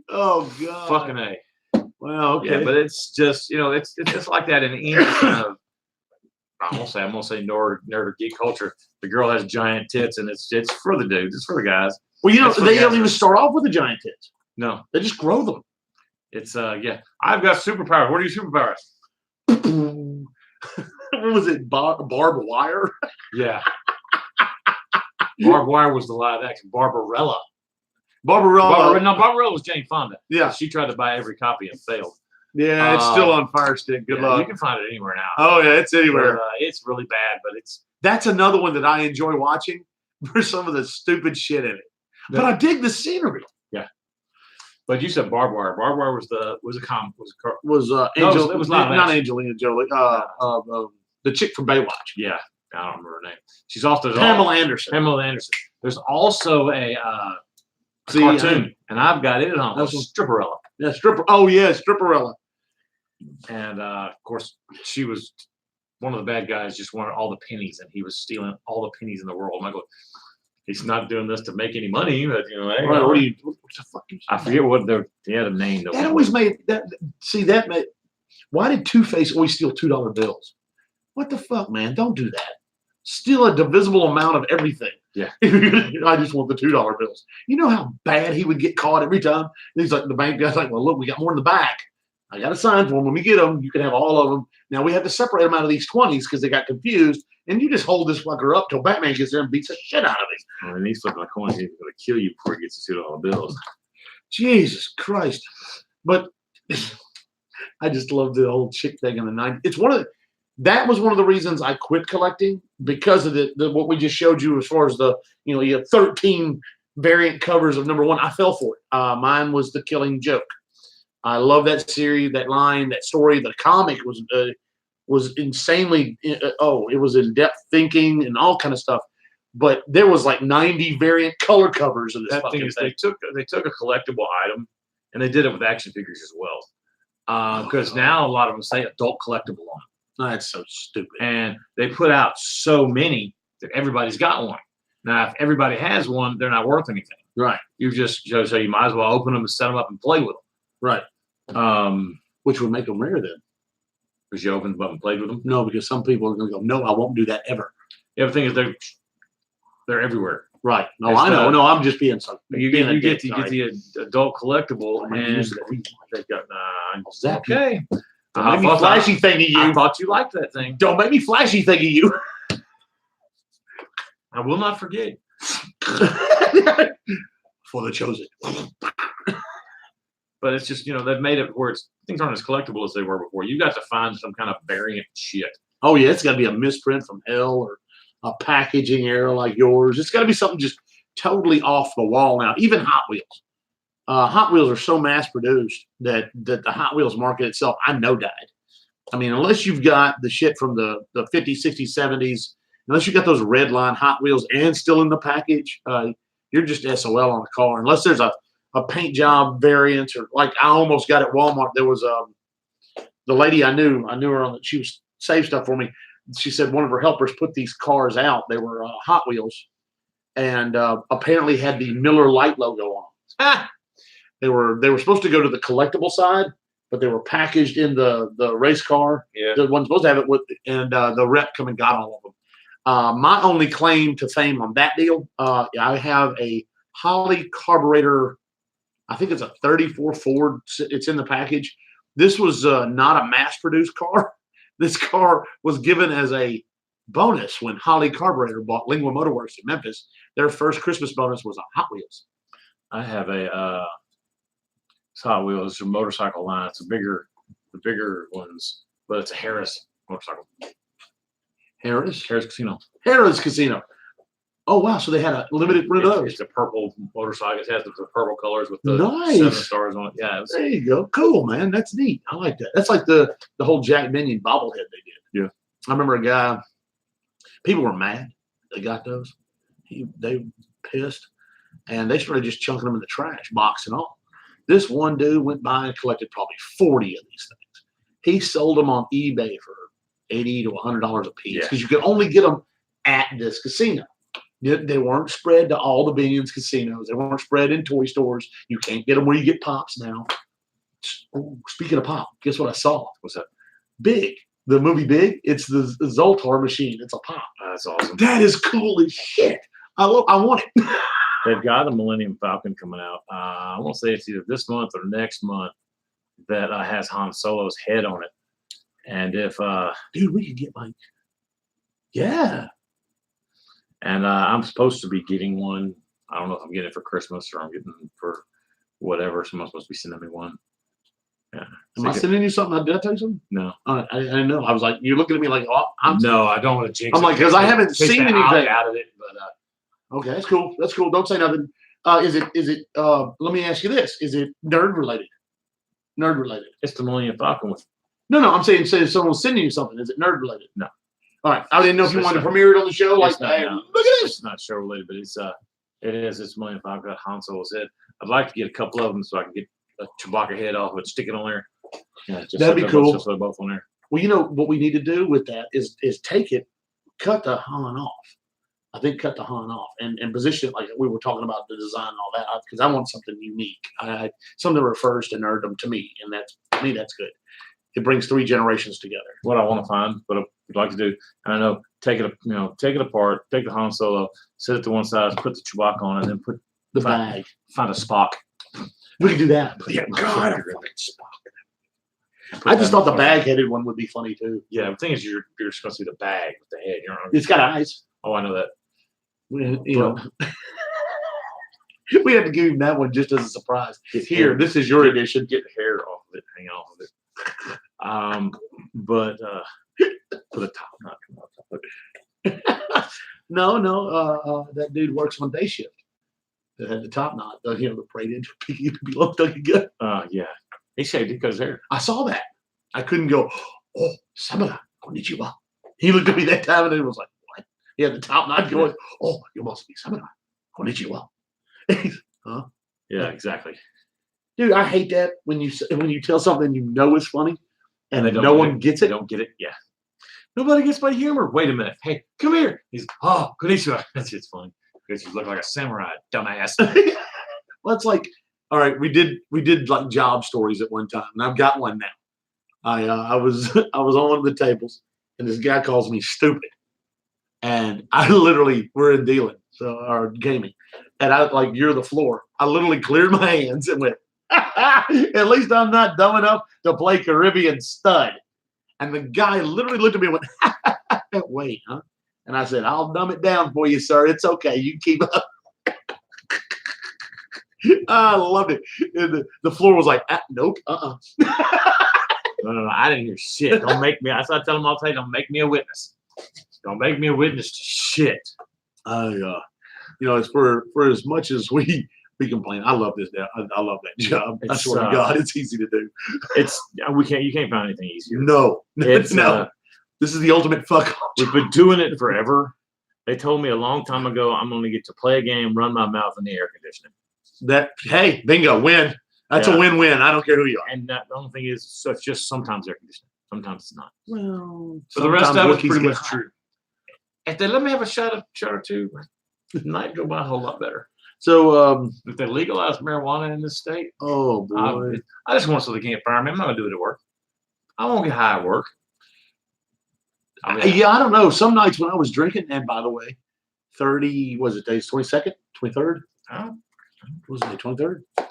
Oh God. fucking A. Well, okay. Yeah, but it's just, it's just like that in any kind of, I'm gonna say nerd or geek culture. The girl has giant tits, and it's for the dudes. It's for the guys. Well, That's what they guys don't are. even start off with the giant tits. No, They just grow them. it's yeah. I've got superpowers. What are your superpowers? What was it? Barbed wire? Yeah. Barbed Wire was the live action. Barbarella. Barbarella. Barbarella was Jane Fonda. Yeah. She tried to buy every copy and failed. Yeah, it's still on Fire Stick. Good Yeah, luck. You can find it anywhere now. Oh yeah, it's anywhere. But, it's really bad, but it's That's another one that I enjoy watching for some of the stupid shit in it. But I dig the scenery. But you said Barbed Wire. Barbed Wire was Was No, Angel? it was not not Ash. Angelina Jolie. The chick from Baywatch. yeah. I don't remember her name. She's also Pamela Anderson. Pamela Anderson. There's also a See, cartoon, and I've got it on That's one- Stripperella. Yeah, stripper. Oh yeah, Stripperella. And of course, she was one of the bad guys. Just wanted all the pennies, and he was stealing all the pennies in the world. And I go, he's not doing this to make any money, but hey, Right, what the fuck? I forget what they had a name. That always made that. See that made. Why did Two Face always steal $2 bills? What the fuck, man? Don't do that. Steal a divisible amount of everything. Yeah. I just want the $2 bills. You know how bad he would get caught every time. He's like, the bank guy's like, well, look, we got more in the back. I got a sign for them. When we get them, you can have all of them. Now we have to separate them out of these 20s because they got confused. And you just hold this fucker up till Batman gets there and beats the shit out of him. And he's flipping a coin. He's going to kill you before he gets the $2 bills. Jesus Christ. But I just love the whole chick thing in the 90s. It's that was one of the reasons I quit collecting because of the what we just showed you as far as you have 13 variant covers of number one. I fell for it. Mine was The Killing Joke. I love that series, that line, that story. The comic was insanely. It was in depth thinking and all kind of stuff. But there was like 90 variant color covers of this That fucking thing is, thing. they took a collectible item, and they did it with action figures as well. Because now a lot of them say adult collectible on them. That's so stupid. And they put out so many that everybody's got one. Now, if everybody has one, they're not worth anything. Right. You just so you might as well open them and set them up and play with Right. them. Which would make them rare then. Because you opened them up and played with them. No, because some people are going to go, no, I won't do that ever. The other thing is they're everywhere. Right. No, It's I know. the- No, I'm just being so. You being a get dick, the sorry. adult collectible, I'm gonna and use it. they got Zap you. okay. Don't make me flashy thingy I you. thought you liked that thing. Don't make me flashy thingy you. I will not forget. For the chosen. But it's just they've made it where things aren't as collectible as they were before. You got to find some kind of variant shit. Oh yeah, it's got to be a misprint from hell or a packaging error like yours. It's got to be something just totally off the wall now. Even Hot Wheels. Hot Wheels are so mass produced that the Hot Wheels market itself, I know, died. I mean, unless you've got the shit from the 50s, 60s, 70s, unless you got those red line Hot Wheels and still in the package, you're just SOL on a car. Unless there's a paint job variant, or like I almost got at Walmart. There was the lady I knew her on. She was saved stuff for me. She said one of her helpers put these cars out. They were Hot Wheels, and apparently had the Miller Lite logo on them. They were supposed to go to the collectible side, but they were packaged in the race car. Yeah. The one supposed to have it with, and the rep come and got all of them. My only claim to fame on that deal, I have a Holley carburetor. I think it's a 34 Ford. It's in the package. This was not a mass-produced car. This car was given as a bonus when Holley Carburetor bought Lingua Motorworks in Memphis. Their first Christmas bonus was a Hot Wheels. I have a Hot Wheels, a motorcycle line. It's the bigger ones, but it's a Harris motorcycle. Harris Casino. Casino. Oh wow! So they had a limited run of those. It's a purple motorcycle. It has the purple colors with the Nice. 7 stars on it. Yeah, There you go. Cool, man. That's neat. I like that. That's like the whole Jack Minion bobblehead they did. Yeah. I remember a guy. People were mad. They got those. They pissed, and they started just chunking them in the trash, box and all. This one dude went by and collected probably 40 of these things. He sold them on eBay for $80 to $100 a piece because you could only get them at this casino. They weren't spread to all the Binion's casinos. They weren't spread in toy stores. You can't get them where you get Pops now. Oh, speaking of Pop, guess what I saw? What's that? Big. The movie Big. It's the Zoltar machine. It's a Pop. That's awesome. That is cool as shit. I want it. They've got a Millennium Falcon coming out. I won't say it's either this month or next month that has Han Solo's head on it. And if Dude, we could get like, yeah. and I'm supposed to be getting one. I don't know if I'm getting it for Christmas or I'm getting it for whatever. Someone's supposed to be sending me one. Yeah. Am I sending you something? Did I tell you something? No. I didn't know. I was like, you're looking at me like, oh, No, I don't want to jinx I'm it. like, because I haven't In case seen they anything. opt out of it, but Okay, that's cool. That's cool. Don't say nothing. Is it? Let me ask you this: is it nerd related? Nerd related? it's the Millennium Falcon with No. I'm saying, say someone's sending you something. Is it nerd related? No. All right. I didn't know if you It's wanted to not- premiere it on the show. Like, it's not, hey, no, look at this. It's not show related, but it is. It's Millennium Falcon. Han Solo said, I'd like to get a couple of them so I can get a Chewbacca head off and stick it on there. Yeah, just That'd so be they're cool. Just so they're both on there. Well, you know what we need to do with that is take it, cut the Han off. I think cut the Han off and position it like we were talking about the design and all that because I want something unique. Something that refers to nerddom to me, and that's to me that's good. It brings 3 generations together. What I want to find, what I'd like to do, and I know, take it apart, take the Han Solo, set it to one side, put the Chewbacca on, and then put The Fine. bag. find a Spock. We could do that. Yeah, God, I God. fucking Spock. I just thought the bag-headed one would be funny too. Yeah, the thing is, you're supposed to see the bag with the head. You're not, It's got eyes. oh, I know that. You know, we have to give him that one just as a surprise. Here, this is your edition. Get the hair off of it, hang off of it. But put a top knot. No, that dude works on day shift. That had the top knot, the braided below Dougie Gun. Yeah, he shaved it because hair. I saw that. I couldn't go, oh, Samara, konnichiwa. He looked at me that time and it was like, what? He had the top knot going, oh, you must be Samara, konnichiwa. Yeah, exactly. Dude, I hate that when you tell something you know is funny and they then don't no get one gets They it. don't get it. Yeah. Nobody gets my humor. Wait a minute. Hey, come here. He's konnichiwa. That's just funny because you look like a samurai, dumbass. Well, it's like, all right, we did like job stories at one time, and I've got one now. I was on one of the tables, and this guy calls me stupid, and I literally we're in dealing, or gaming, and I like you're the floor. I literally cleared my hands and went, at least I'm not dumb enough to play Caribbean stud. And the guy literally looked at me and went, wait, huh? And I said, I'll dumb it down for you, sir. It's okay. You keep up. I loved it. And the floor was like, nope, No, I didn't hear shit. Don't make me. I started telling him all the time, don't make me a witness. Don't make me a witness to shit. It's for as much as we complain. I love this. I love that job. I It's, swear to God, it's easy to do. You can't find anything easier. No, It's, no. This is the ultimate fuck off. We've been doing it forever. They told me a long time ago I'm going to get to play a game, run my mouth in the air conditioning. Hey, bingo, win. That's Yeah. a win-win. I don't care who you are. And the only thing is, so it's just sometimes air conditioning. Sometimes it's not. Well, So the rest of sometimes it's Wookiees pretty get much hot. true. If they let me have a shot or two, the night go by a whole lot better. So, If they legalize marijuana in this state, oh boy. I just want so they can't fire me. I'm not gonna do it at work. I won't get high at work. Yeah, I don't know. Some nights when I was drinking, and by the way, 30 was it days 22nd, 23rd? Huh? Was it the 23rd? It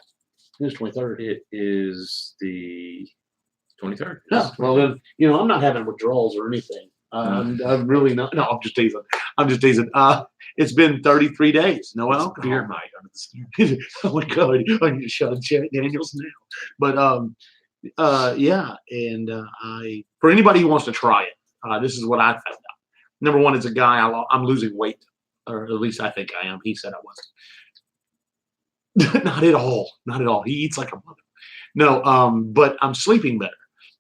was 23rd. It is the 23rd. Yeah. Well, then I'm not having withdrawals or anything. I'm really not. No, I'm just teasing. It's been 33 days. No alcohol. Beer night under the skin. Oh my God, I need to shut Jack Daniels now. But yeah, and I for anybody who wants to try it, this is what I found out. Number one, it's a guy I'm losing weight, or at least I think I am. He said I wasn't. Not at all. Not at all. He eats like a mother. No, but I'm sleeping better.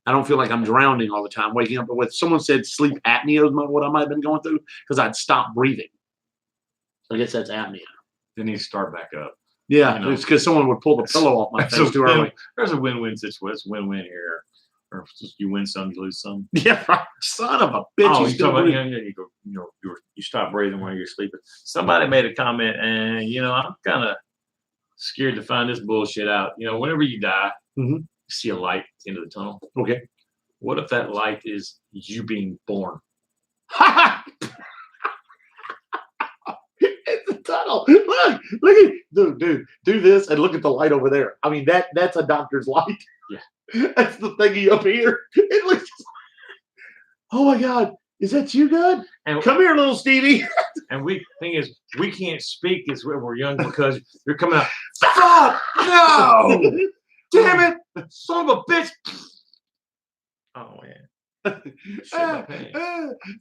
I don't feel like I'm drowning all the time, waking up. But with someone said sleep apnea is what I might have been going through because I'd stopped breathing. I guess that's apnea. They need to start back up. Yeah, it's because someone would pull the pillow off my face too early. There's a win-win situation. It's win-win here. Or you win some, you lose some. Yeah, right. Son of a bitch. Oh, you you still talk about, breathe. you stop breathing while you're sleeping. Somebody made a comment, and I'm kind of scared to find this bullshit out. Whenever you die, Mhm. you see a light at the end of the tunnel. Okay. What if that light is you being born? It's a tunnel. Look at dude, do this and look at the light over there. I mean, that's a doctor's light. Yeah. That's the thingy up here. It looks. Oh my God, is that you, God? And Come here, little Stevie. And thing is, we can't speak as we're young because you're coming out. Fuck no! Damn it, son of a bitch! Oh man. Shit my pants.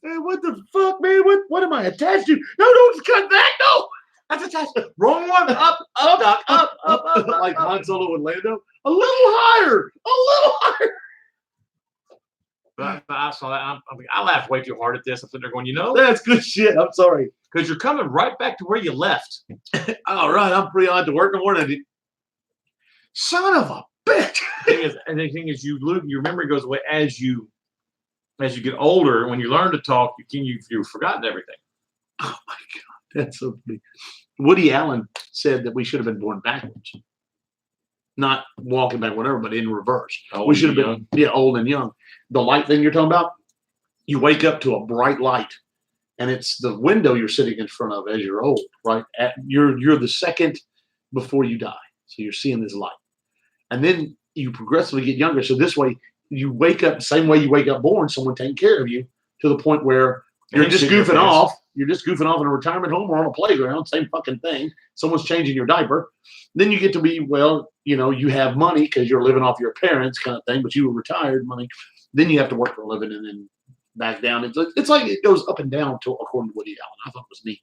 What the fuck, man? What am I attached to? No, don't cut that. No, that's attached. Wrong one. Up, Doc, up. Like Han Solo and Lando. A little higher. But I saw that. I laughed way too hard at this. I'm sitting there going, That's good shit. I'm sorry. because you're coming right back to where you left. All right, I'm pretty on to work in the morning. Son of a bitch. The thing is, your memory goes away as you get older. When you learn to talk, you've forgotten everything. Oh my God, that's so funny. Woody Allen said that we should have been born backwards, not walking back, whatever, but in reverse. We should have been old and young. The light thing you're talking about, you wake up to a bright light, and it's the window you're sitting in front of as you're old, right? You're the second before you die, so you're seeing this light, and then you progressively get younger. So this way, you wake up the same way you wake up born, someone taking care of you to the point where you're just goofing off. You're just goofing off in a retirement home or on a playground, same fucking thing. Someone's changing your diaper. Then you get to be, you have money because you're living off your parents kind of thing, but you were retired money. Then you have to work for a living and then back down. It's like it goes up and down according to Woody Allen. I thought it was neat.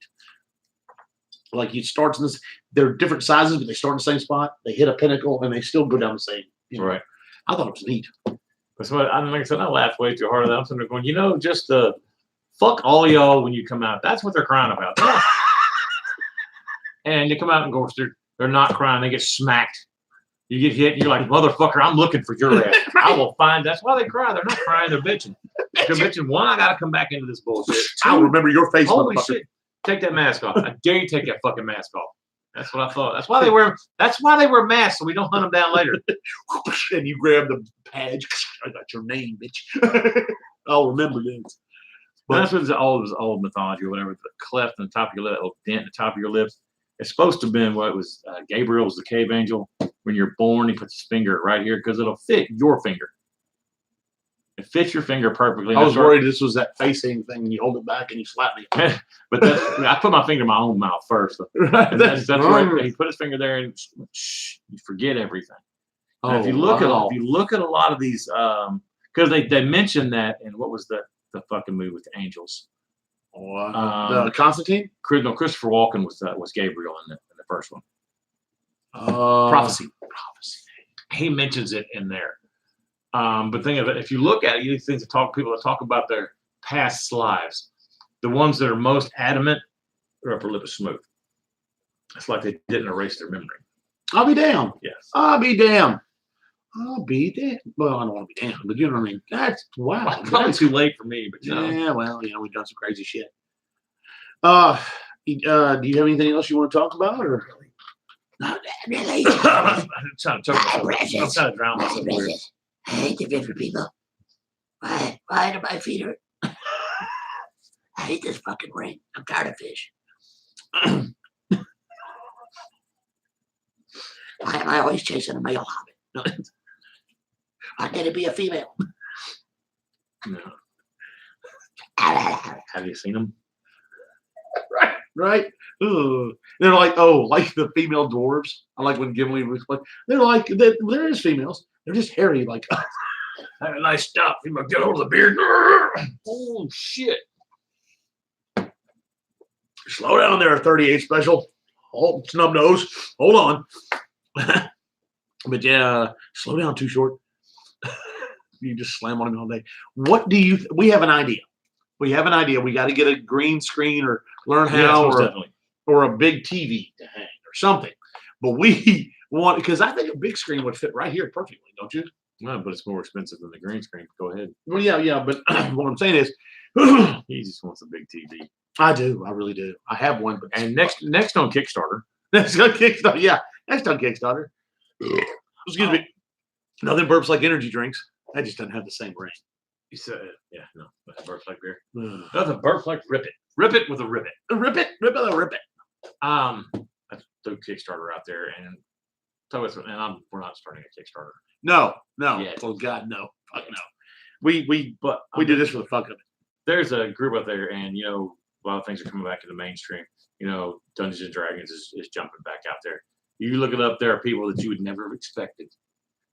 Like it starts in this, they're different sizes, but they start in the same spot. They hit a pinnacle and they still go down the same. Right. I thought it was neat. That's what like I said. I laughed way too hard at that. I'm sitting there going, just fuck all y'all when you come out. That's what they're crying about. And they come out and go, they're not crying. They get smacked. You get hit. And you're like, motherfucker, I'm looking for your ass. I will find. That's why they cry. They're not crying. They're bitching. They're bitching. One, I got to come back into this bullshit. I'll remember your face. Holy shit. Take that mask off. I dare you take that fucking mask off. That's what I thought. That's why they wear masks so we don't hunt them down later. And you grab the badge. I got your name, bitch. I'll remember this. But that's what it's old mythology or whatever. The cleft in the top of your lip, a little dent in the top of your lips. It's supposed to have been what it was. Gabriel was the cave angel. When you're born, he puts his finger right here because it'll fit your finger. It fits your finger perfectly. I was worried this was that facing thing. And you hold it back and you slap me. But I put my finger in my own mouth first. Right. That's right. He put his finger there and you forget everything. If you look at a lot of these, because they mentioned that in what was the fucking movie with the angels? Constantine? No, Christopher Walken was Gabriel in the first one. Prophecy. He mentions it in there. But think of it, if you look at it, these things people that talk about their past lives, the ones that are most adamant, their upper lip is smooth. It's like they didn't erase their memory. I'll be damned. Yes. I'll be damned. I'll be damned. Well, I don't want to be damned, but you know what I mean. That's wow. Probably too late for me, but yeah. Well, we've done some crazy shit. Do you have anything else you want to talk about, or? Not really. I'm trying to drown myself. I hate to different people. Why do my feet hurt? I hate this fucking ring. I'm tired of fish. Why am I always chasing a male hobbit? Why can't it be a female? No. Have you seen them? Right? Ugh. They're like, like the female dwarves. I like when Gimli was like, they're like, there is females. They're just hairy, like, nice stuff. You might get hold of the beard. Oh, shit. Slow down there, 38 special. Oh, snub nose. Hold on. But yeah, slow down, too short. You just slam on him all day. What do you? We have an idea. We got to get a green screen or learn how, or a big TV to hang or something. But we want, because I think a big screen would fit right here perfectly, don't you? No, but it's more expensive than the green screen. Go ahead. Well, yeah. But what I'm saying is, He just wants a big TV. I do. I really do. I have one. But and next on Kickstarter. Next on Kickstarter. Yeah. Next on Kickstarter. Excuse me. Nothing burps like energy drinks. That just doesn't have the same ring. You said, yeah, no. Nothing burps like beer. Nothing burps like Rip It. Rip It with a ribbit. Rip it. That's the Kickstarter out there. And we're not starting a Kickstarter. No. Yeah. Oh God, no. Fuck no. We do this for the fuck of it. There's a group out there, and A lot of things are coming back into mainstream. You know, Dungeons and Dragons is jumping back out there. You look it up, there are people that you would never have expected.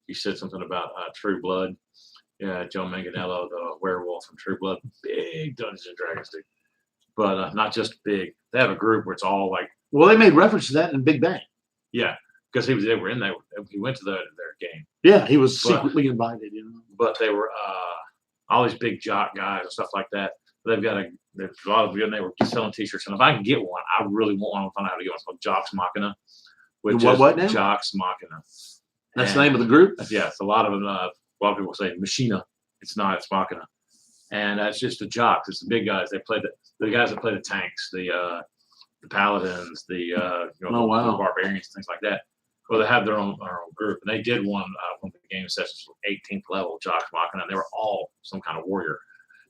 You said something about True Blood. Yeah, Joe Manganiello, the werewolf from True Blood, big Dungeons and Dragons dude. But not just big. They have a group where it's all like, Well, they made reference to that in Big Bang. yeah, because they were in there. He went to their game, Yeah, he was But- secretly invited. You know. but they were all these big jock guys and stuff like that. They've got there's a lot of them. They were selling T-shirts, and if I can get one, I really want one. I find out how to get one. It's called Jocks Machina. Which What now? Jocks Machina. That's the And- name of the group. Yeah, it's a lot of them. A lot of people say Machina. It's not. It's Machina, and that's just the jocks. It's the big guys. They play the guys that play the tanks, the paladins, Oh, the wow. barbarians, things like that. Well, they have their own group, and they did one of the game sessions, 18th level Jocks Machina, and they were all some kind of warrior.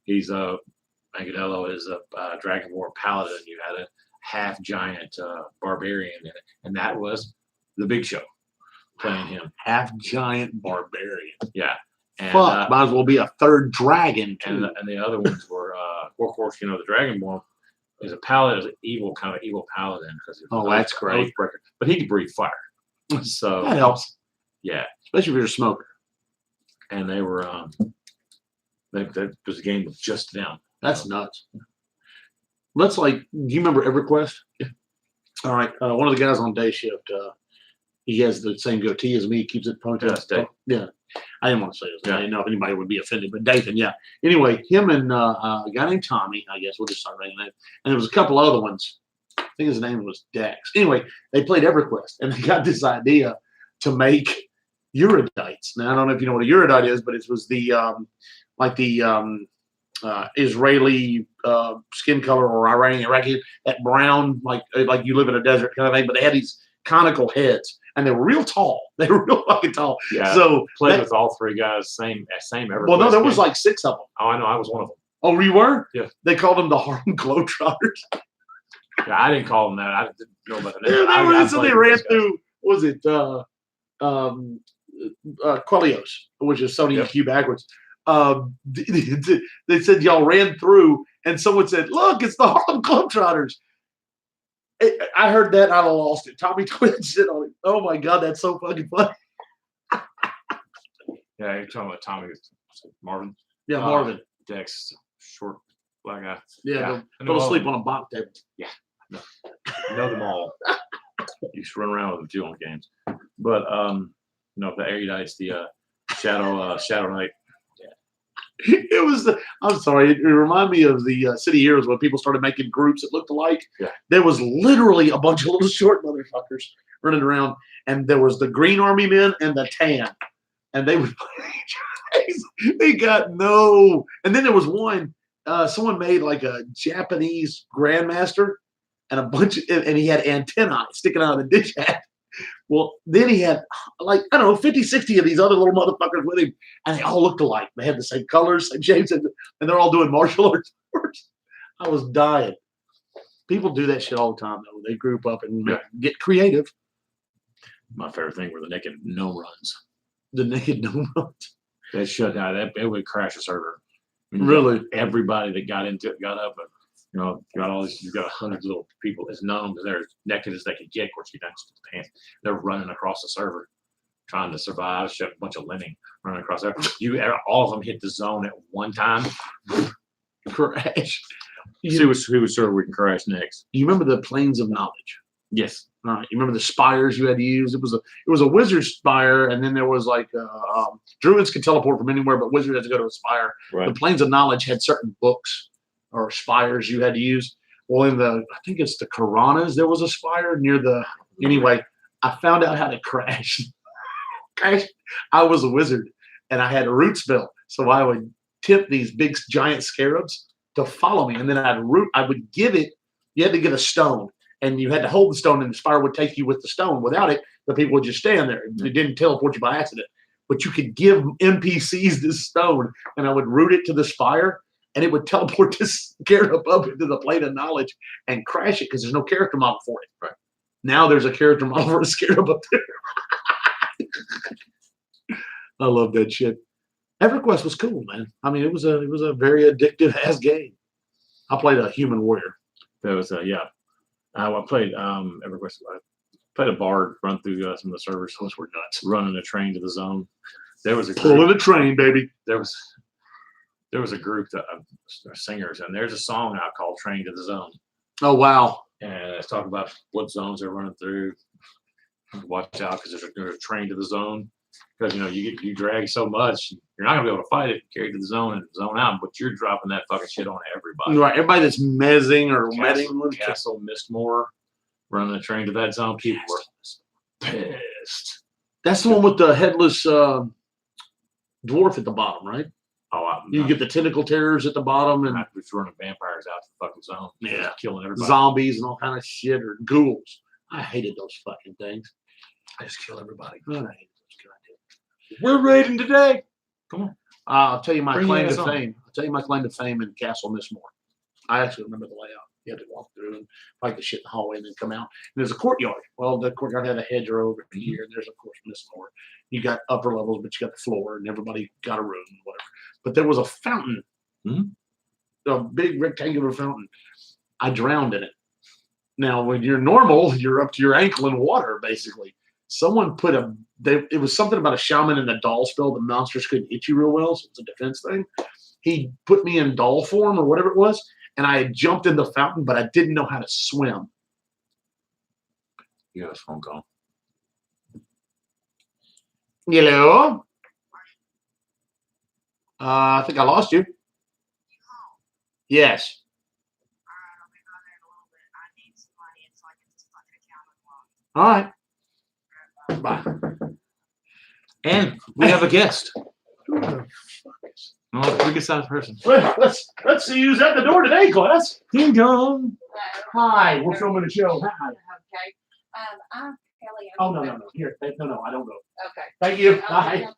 He's Manganiello is a Dragon War paladin. You had a half giant barbarian in it, and that was the Big Show playing him. Half giant barbarian. Yeah. And, Fuck, might as well be a third dragon. and Too. the other ones were, of course, you know, the Dragonborn is a paladin, is an evil paladin because Oh, that's great. Oathbreaker, but he could breathe fire. So That helps, yeah, especially if you're a smoker. and they were there was a game with just them. That's nuts. Let's do you remember EverQuest? Yeah. All right. One of the guys on day shift, he has the same goatee as me. He keeps it ponytail. Yeah, that's Dave. Yeah. I didn't want to say his name. Yeah. I didn't know if anybody would be offended, but Dathan, yeah. Anyway, him and a guy named Tommy, I guess we'll just start writing that. And there was a couple other ones. I think his name was Dex. Anyway, they played EverQuest and they got this idea to make Erudites. Now, I don't know if you know what a Erudite is, but it was the Israeli skin color or Iraqi, that brown, like you live in a desert kind of thing, but they had these conical heads and they were real tall. They were real fucking tall. Yeah, So, played that- with all three guys, same ever. well, no, there was like 6 of them. oh, I know, I was one of them. Oh, you were? Yeah. They called them the Harlem Globetrotters. Yeah, I didn't call them that. I didn't know about the Yeah, name. they I were, so played they with ran those guys. through, what was it, Quelios, which is Sony Yep. EQ backwards. They said y'all ran through, and someone said, "Look, it's the Harlem Globetrotters." I heard that, and I lost it. Tommy Twin shit on it. Oh my god, that's so fucking funny. Yeah, you're talking about Tommy Marvin. Yeah, Marvin. Dex, short black guy. Yeah, I they'll know go to all sleep of on a box table. them. Know them all. You should run around with them too on games. But the Erudites, the Shadow Knight. It was. I'm sorry. It reminded me of the City Heroes when people started making groups that looked alike. Yeah. There was literally a bunch of little short motherfuckers running around, and there was the Green Army men and the Tan, and they would play each other. They got no. And then there was one. Someone made like a Japanese grandmaster, and a bunch of, and he had antennae sticking out of the dish hat. Well, then he had like, I don't know, 50, 60 of these other little motherfuckers with him, and they all looked alike. They had the same colors, same shapes, and they're all doing martial arts. I was dying. People do that shit all the time, though. They group up and Yeah. get creative. My favorite thing were the naked gnome runs. The naked gnome. They shut down. It would crash a server. Really? Everybody that got into it got up and got all these. You've got 100 little people as gnomes. They're as naked as they could get. Of course, you don't pants. They're running across the server, trying to survive. Shit, a bunch of lemming running across there. All of them hit the zone at one time. Crash. See who server we can crash next. You remember the Planes of Knowledge? Yes. You remember the spires you had to use? It was a wizard spire, and then there was like druids could teleport from anywhere, but wizards had to go to a spire. Right. The Planes of Knowledge had certain books or spires you had to use. Well, I think it's the Karanas, there was a spire near the. Anyway, I found out how to crash. I was a wizard, and I had a root spell, so I would tip these big giant scarabs to follow me, and then I would give it. You had to get a stone. And you had to hold the stone, and the spire would take you with the stone. Without it, the people would just stand there. It didn't teleport you by accident. But you could give NPCs this stone, and I would root it to the spire, and it would teleport this scarab up into the plane of knowledge and crash it because there's no character model for it. Right. Now there's a character model for a scarab up there. I love that shit. EverQuest was cool, man. I mean, it was a very addictive ass game. I played a human warrior. There was a yeah. I played EverQuest. I played a bard run through some of the servers. Those were nuts. Running a train to the zone. There was a Pulling group, the train, baby. there was a group that of singers, and there's a song out called "Train to the Zone," Oh wow. and it's talking about what zones they're running through. Watch out because there's a train to the zone. Because you drag so much, you're not gonna be able to fight it, carry it to the zone and zone out, but you're dropping that fucking shit on everybody. Right. Everybody that's mezzing or medding. Castle Mistmore running the train to that zone. People were pissed. That's the one with the headless dwarf at the bottom, right? Oh, You get the tentacle terrors at the bottom and just running vampires out to the fucking zone. Yeah. Killing everybody. zombies and all kind of shit or ghouls. I hated those fucking things. I just kill everybody. I hated those goddamn. We're raiding today. I'll tell you my Bring claim your to ass on. fame. I'll tell you my claim to fame in Castle Mistmore. I actually remember the layout. You had to walk through and fight the shit in the hallway and then come out. And there's a courtyard. Well, the courtyard had a hedgerow over here, and there's of course Mistmore. You got upper levels, but you got the floor, and everybody got a room, whatever. But there was a fountain, a big rectangular fountain. I drowned in it. Now, when you're normal, you're up to your ankle in water, basically. Someone put it was something about a shaman and a doll spell. The monsters couldn't hit you real well, so it's a defense thing. He put me in doll form or whatever it was, and I had jumped in the fountain, but I didn't know how to swim. You got a phone call. Hello? I think I lost you. Yes. All right. Bye. And we have a guest. Who the fuck is- Oh, pretty good sized person. Let's see who's at the door today, class. Ding dong. Hi, we're filming a show. Hi. Okay. I'm Kelly. Oh no. Here, no, I don't go. Okay. Thank you. Bye.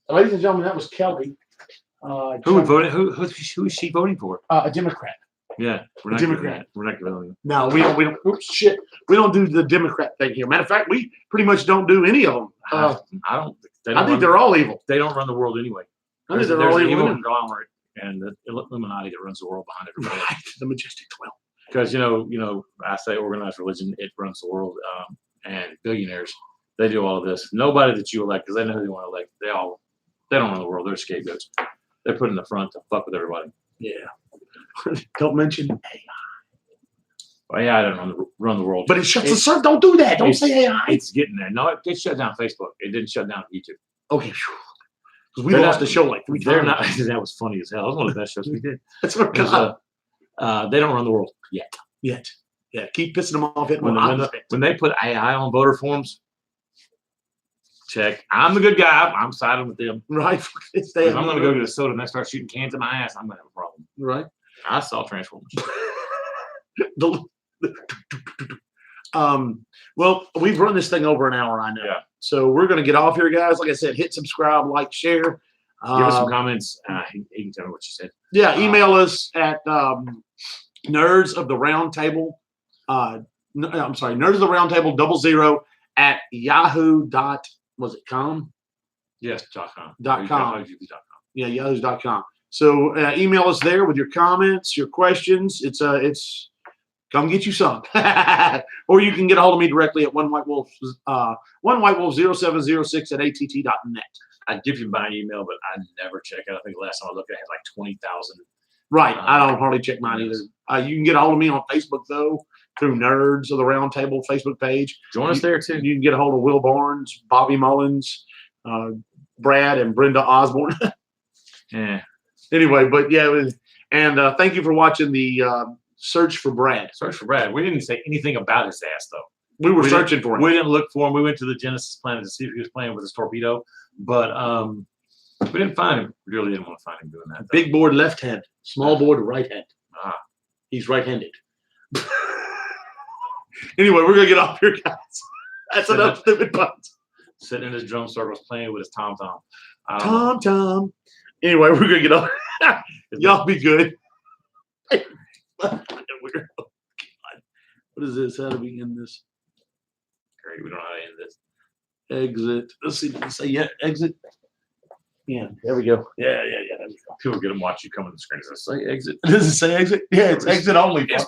Ladies and gentlemen, that was Kelly. Who voted? Who is she voting for? A Democrat. Yeah, we're not Democrat. Doing that. We're not voting. No, we don't. Oops, shit. We don't do the Democrat thing here. Matter of fact, we pretty much don't do any of them. I don't. I think they're all evil. They don't run the world anyway. I think There's they're all an evil. evil conglomerate and the Illuminati that runs the world behind everybody. Right. The Majestic 12. Because I say organized religion, it runs the world, and billionaires, they do all of this. Nobody that you elect, because they know who they want to elect, they don't run the world. They're scapegoats. They're put in the front to fuck with everybody. Yeah. Don't mention AI. Well, AI doesn't run the world. But it shuts the server. Don't do that. Don't say AI. It's getting there. No, it shut down Facebook. It didn't shut down YouTube. Okay. Because we They're lost not- the show like 3 They're times. not. That was funny as hell. It was one of the best shows we did. That's what Because, they don't run the world yet. yet. Yeah. Keep pissing them off. Hitting When, them off. when they put AI on voter forms, check. I'm the good guy. I'm siding with them. Right. If I'm going to go to the soda and they start shooting cans in my ass, I'm going to have a problem. Right. I saw Transformers. Well, we've run this thing over an hour, I know. Yeah. So we're gonna get off here, guys. Like I said, hit subscribe, like, share. Give us some comments. He can tell me what you said. Yeah, email us at nerds of the round table. I'm sorry, nerds of the round table 00 at yahoo.com. Yes, .com. .com. Yeah, yahoo.com. So email us there with your comments, your questions. It's come get you some. Or you can get a hold of me directly at one white wolf 0706 at att.net. I'd give you my email, but I never check it. I think the last time I looked, I had like 20,000. Right. I don't hardly check mine either. You can get a hold of me on Facebook though, through Nerds of the Round Table Facebook page. Join us there too. You can get a hold of Will Barnes, Bobby Mullins, Brad, and Brenda Osborne. Yeah. Anyway, but yeah, and thank you for watching the Search for Brad. Search for Brad. We didn't say anything about his ass though. We were We searching for him. We didn't look for him. We went to the Genesis planet to see if he was playing with his torpedo, but we didn't find him. We really didn't want to find him doing that. though. Big board left hand, small board right hand. Ah. He's right-handed. Anyway, we're gonna get off here, guys. That's enough stupid puns. Sitting in his drum circles playing with his tom tom. Tom. Anyway, we're gonna get off. Y'all be good. Weird. God. What is this? How do we end this? Great. We don't know how to end this. Exit. Let's see. Say yeah. Exit. Yeah, there we go. Yeah. There we go. People get them watch you come on the screen. Does it say exit? Does it say exit? Yeah, it's exit only. It's